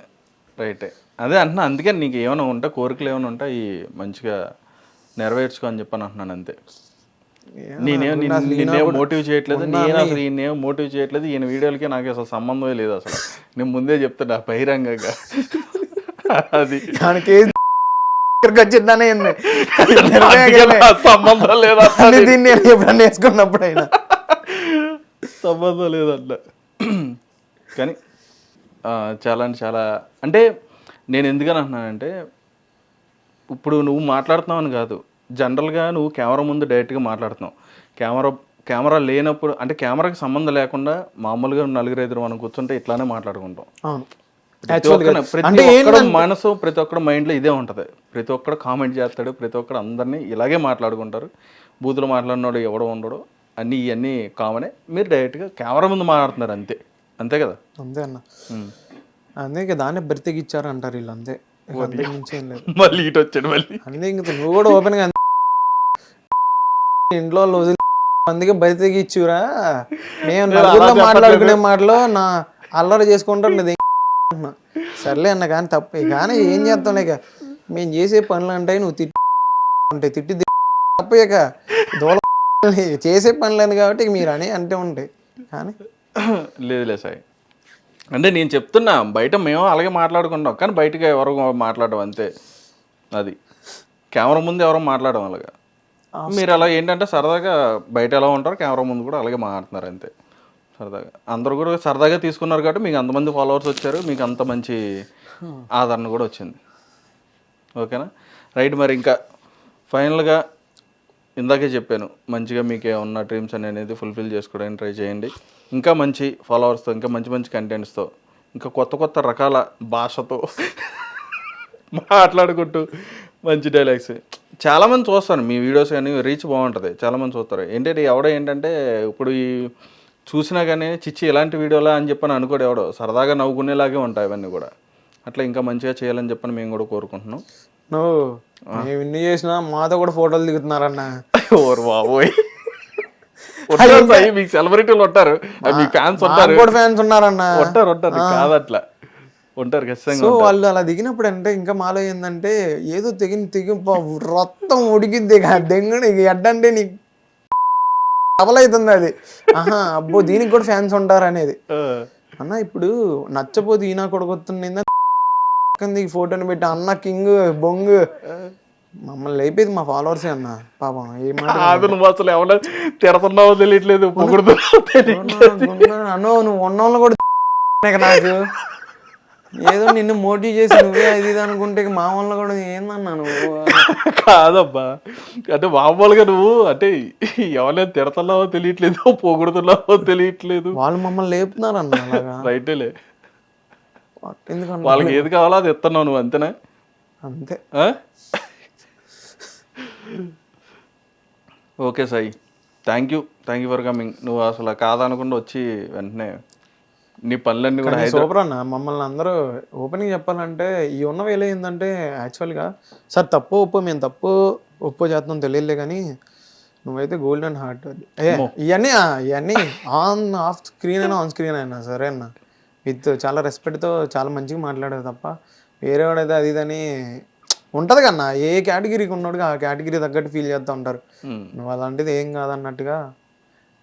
A: రైటే. అదే అంటున్నా, అందుకే నీకు ఏమైనా ఉంటే కోరికలు ఏమైనా ఉంటే ఈ మంచిగా నెరవేర్చుకో అని చెప్పని అంటున్నాను అంతే. నేనేం మోటివ్ చేయట్లేదు, నేను అసలు ఈయనేం మోటివ్ చేయట్లేదు, ఈయన వీడియోలకి నాకు అసలు సంబంధమే లేదు అసలు. నేను ముందే చెప్తున్నా బహిరంగంగా. అది
B: వచ్చిందనే
A: సంబంధం లేదా,
B: దీన్ని ఎప్పుడన్నా వేసుకున్నప్పుడు అయినా
A: సంబంధం లేదంట. కానీ చాలా అంటే చాలా, అంటే నేను ఎందుకని అంటున్నానంటే, ఇప్పుడు నువ్వు మాట్లాడుతున్నావు అని కాదు, జనరల్గా నువ్వు కెమెరా ముందు డైరెక్ట్గా మాట్లాడుతున్నావు. కెమెరా లేనప్పుడు, అంటే కెమెరాకి సంబంధం లేకుండా మామూలుగా 4-5 మనం కూర్చుంటే ఇట్లానే మాట్లాడుకుంటాం. ప్రతి ఒక్కడు మనసు, ప్రతి ఒక్కడు మైండ్లో ఇదే ఉంటుంది. ప్రతి ఒక్కడు కామెంట్ చేస్తాడు, ప్రతి ఒక్కడు అందరినీ ఇలాగే మాట్లాడుకుంటారు. బూతులు మాట్లాడినాడు ఎవడో ఉండడు, ఇవన్నీ కామనే. మీరు డైరెక్ట్గా కెమెరా ముందు మాట్లాడుతున్నారు అంతే, అంతే కదా.
B: అంతే అన్న, అందుకే దాన్ని బ్రతికిచ్చారు అంటారు వీళ్ళు, అంతే.
A: మళ్ళీ ఇటు వచ్చాడు మళ్ళీ.
B: అంతే, ఇంక నువ్వు కూడా ఓపెన్ గా ఇంట్లో వదిలి అందుకే బ్రతికిచ్చురా. మేము నలుగురిలో మాట్లాడుకునే మాటలో నా అల్లరి చేసుకుంటారు. సర్లే అన్న, కానీ తప్పే. కానీ ఏం చేస్తాం లేక మేము చేసే పనులు అంటే నువ్వు తిట్టి తప్పక దూల చేసే పనులని కాబట్టి మీరు అని అంటే ఉంటాయి. కానీ
A: లేదు సాయి, అంటే నేను చెప్తున్నా, బయట మేము అలాగే మాట్లాడుకుంటాం, కానీ బయటగా ఎవరు మాట్లాడడం అంతే. అది కెమెరా ముందు ఎవరో మాట్లాడడం అలాగా. మీరు అలా ఏంటంటే సరదాగా బయట ఎలా ఉంటారు, కెమెరా ముందు కూడా అలాగే మాట్లాడుతున్నారు అంతే. సరదాగా అందరు కూడా సరదాగా తీసుకున్నారు కాబట్టి మీకు అంతమంది ఫాలోవర్స్ వచ్చారు, మీకు అంత మంచి ఆదరణ కూడా వచ్చింది. ఓకేనా, రైట్. మరి ఇంకా ఫైనల్గా ఇందాకే చెప్పాను, మంచిగా మీకు ఏమన్నా డ్రీమ్స్ అనేది ఫుల్ఫిల్ చేసుకోవడానికి ట్రై చేయండి. ఇంకా మంచి ఫాలోవర్స్తో, ఇంకా మంచి మంచి కంటెంట్స్తో, ఇంకా కొత్త రకాల భాషతో మాట్లాడుకుంటూ మంచి డైలాగ్స్. చాలామంది చూస్తాను మీ వీడియోస్, కానీ రీచ్ బాగుంటుంది, చాలామంది చూస్తారు. ఏంటంటే ఇప్పుడు ఈ చూసినా కానీ చిచ్చి ఇలాంటి వీడియోలా అని చెప్పని అనుకోడు ఎవడో, సరదాగా నవ్వుకునేలాగే ఉంటాయి అవన్నీ కూడా. అట్లా ఇంకా మంచిగా చేయాలని చెప్పని మేము కూడా కోరుకుంటున్నాం.
B: నువ్వు మేము ఇన్ని చేసినా మాతో కూడా ఫోటోలు దిగుతున్నారన్న.
A: ఓరు బాబోయ్, మీకు సెలబ్రిటీలు ఉంటారు, మీ ఫ్యాన్స్ ఉంటారు,
B: ఫ్యాన్స్ ఉన్నారన్న.
A: ఉంటారు కాదు, అట్లా ఉంటారు ఖచ్చితంగా.
B: సో వాళ్ళు అలా దిగినప్పుడు అంటే ఇంకా మాలో ఏంటంటే ఏదో తెగి రక్తం ఉడికిద్ది దెంగుడు ఎడ్డంటే నీకు డబలవుతుంది అది. ఆహా అబ్బో దీనికి కూడా ఫ్యాన్స్ ఉంటారు అనేది అన్న. ఇప్పుడు నచ్చపోతే ఈనా కొడుకొస్తుంది ఫోటోని పెట్టి అన్న కింగ్ బొంగు మమ్మల్ని అయిపోయింది మా ఫాలోవర్సే అన్న. పాపం
A: నువ్వు అసలు ఎవరో తిడుతున్నావో తెలియట్లేదు,
B: అన్నో నువ్వు ఉన్నోళ్ళు కూడా నాకు ఏదో నిన్ను మోటివ్ చేసి నువ్వే అది ఇది అనుకుంటే మా వాళ్ళ కూడా ఏందన్నా నువ్వు.
A: కాదబ్బా, అంటే మామూలుగా నువ్వు అంటే ఎవరైనా తిడుతున్నావో తెలియట్లేదు, పొగుడుతున్నావో తెలియట్లేదు,
B: వాళ్ళు మమ్మల్ని లేపుతున్నారు అన్న.
A: రైటేలే, వాళ్ళకి ఏది కావాలో అది ఇస్తున్నావు నువ్వు, అంతేనా?
B: అంతే.
A: Okay Sai, thank you for coming. నువ్వు అసలు కాదనకుండా వచ్చి వెంటనే నీ పనులన్నీ కూడా
B: సూపర్ అన్న. మమ్మల్ని అందరూ ఓపెనింగ్ చెప్పాలంటే ఈ ఉన్న వేళ ఏంటంటే యాక్చువల్గా సార్ తప్పు ఒప్పు చేస్తున్నాం తెలియలే, కానీ నువ్వైతే గోల్డెన్ హార్ట్. ఇవన్నీ ఆఫ్ స్క్రీన్ అయినా ఆన్ స్క్రీన్ అయినా సరే అన్న, విత్ చాలా రెస్పెక్ట్తో చాలా మంచిగా మాట్లాడేది తప్ప వేరే వాడైతే అది ఇదని ఉంటుంది కన్నా. ఏ కేటగిరీకి ఉన్నాడుగా ఆ కేటగిరీ తగ్గట్టు ఫీల్ చేస్తూ ఉంటారు. నువ్వు అలాంటిది ఏం కాదన్నట్టుగా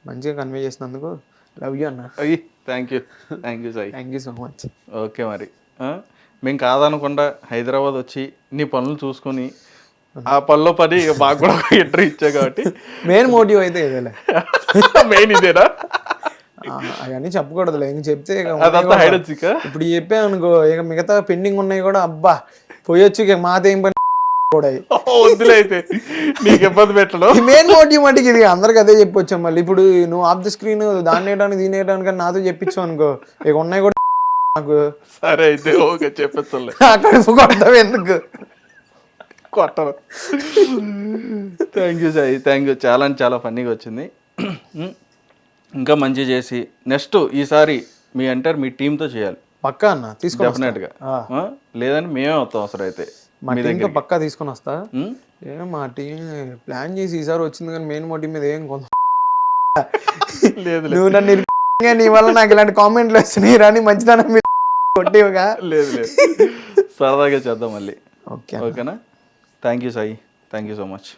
B: మంచిగా కన్వే చేసినందుకు లవ్ యూ అన్న.
A: Thank you Sai,
B: thank you so much.
A: Okay, మరి మేము కాదనకుండా హైదరాబాద్ వచ్చి నీ పనులు చూసుకొని ఆ పనిలో పని మాకు కూడా ఎంట్రీ ఇచ్చా కాబట్టి
B: మెయిన్ మోటివ్ అయితే ఇదేలే.
A: మెయిన్ ఇదేనా?
B: అవన్నీ చెప్పకూడదులే, ఇంక చెప్తే ఇక
A: అదంతా
B: ఉన్నాయి
A: హైడ్
B: కూడా.
A: వచ్చి
B: ఇప్పుడు చెప్పాను అనుకో, ఇక మిగతా పెండింగ్ ఉన్నాయి కూడా, అబ్బా పోయొచ్చు ఇక మాదేం పని కూడా.
A: వద్దులే అయితే నీకు ఇబ్బంది పెట్టడం.
B: మెయిన్ మోటివ్ మటుకు ఇది, అందరికి అదే చెప్పొచ్చాం. మళ్ళీ ఇప్పుడు నువ్వు ఆఫ్ ద స్క్రీన్ దాన్ని వేయడానికి దీని వేయడానికి నాతో చెప్పించావు అనుకో, ఇక ఉన్నాయి కూడా నాకు.
A: సరే అయితే ఓకే చెప్పేస్తాలే.
B: అక్కడ కొడతావు ఎందుకు?
A: కొట్టరు. Thank you Sai, thank you. చాలా అంటే చాలా ఫన్నీగా వచ్చింది. ఇంకా మంచి చేసి నెక్స్ట్ ఈసారి మీ అంటారు మీ టీంతో చేయాలి
B: పక్కా అన్న, తీసుకొని
A: డెఫినెట్గా. లేదంటే మేమే వస్తాం అసలు అయితే
B: మా
A: మీ
B: టీంతో
A: దగ్గర.
B: పక్కా తీసుకొని వస్తా. మా టీం ప్లాన్ చేసి ఈసారి వచ్చింది, కానీ మెయిన్ మోటివ్ మీద ఏం కొంత
A: లేదు
B: నువ్వు నన్ను నీ వల్ల నాకు ఇలాంటి కామెంట్లు వస్తున్నాయి రాని మంచిదనం మీరు కొట్టేవుగా.
A: లేదు లేదు, సరదాగా చేద్దాం మళ్ళీ.
B: ఓకే
A: ఓకేనా? Thank you Sai, thank you so much.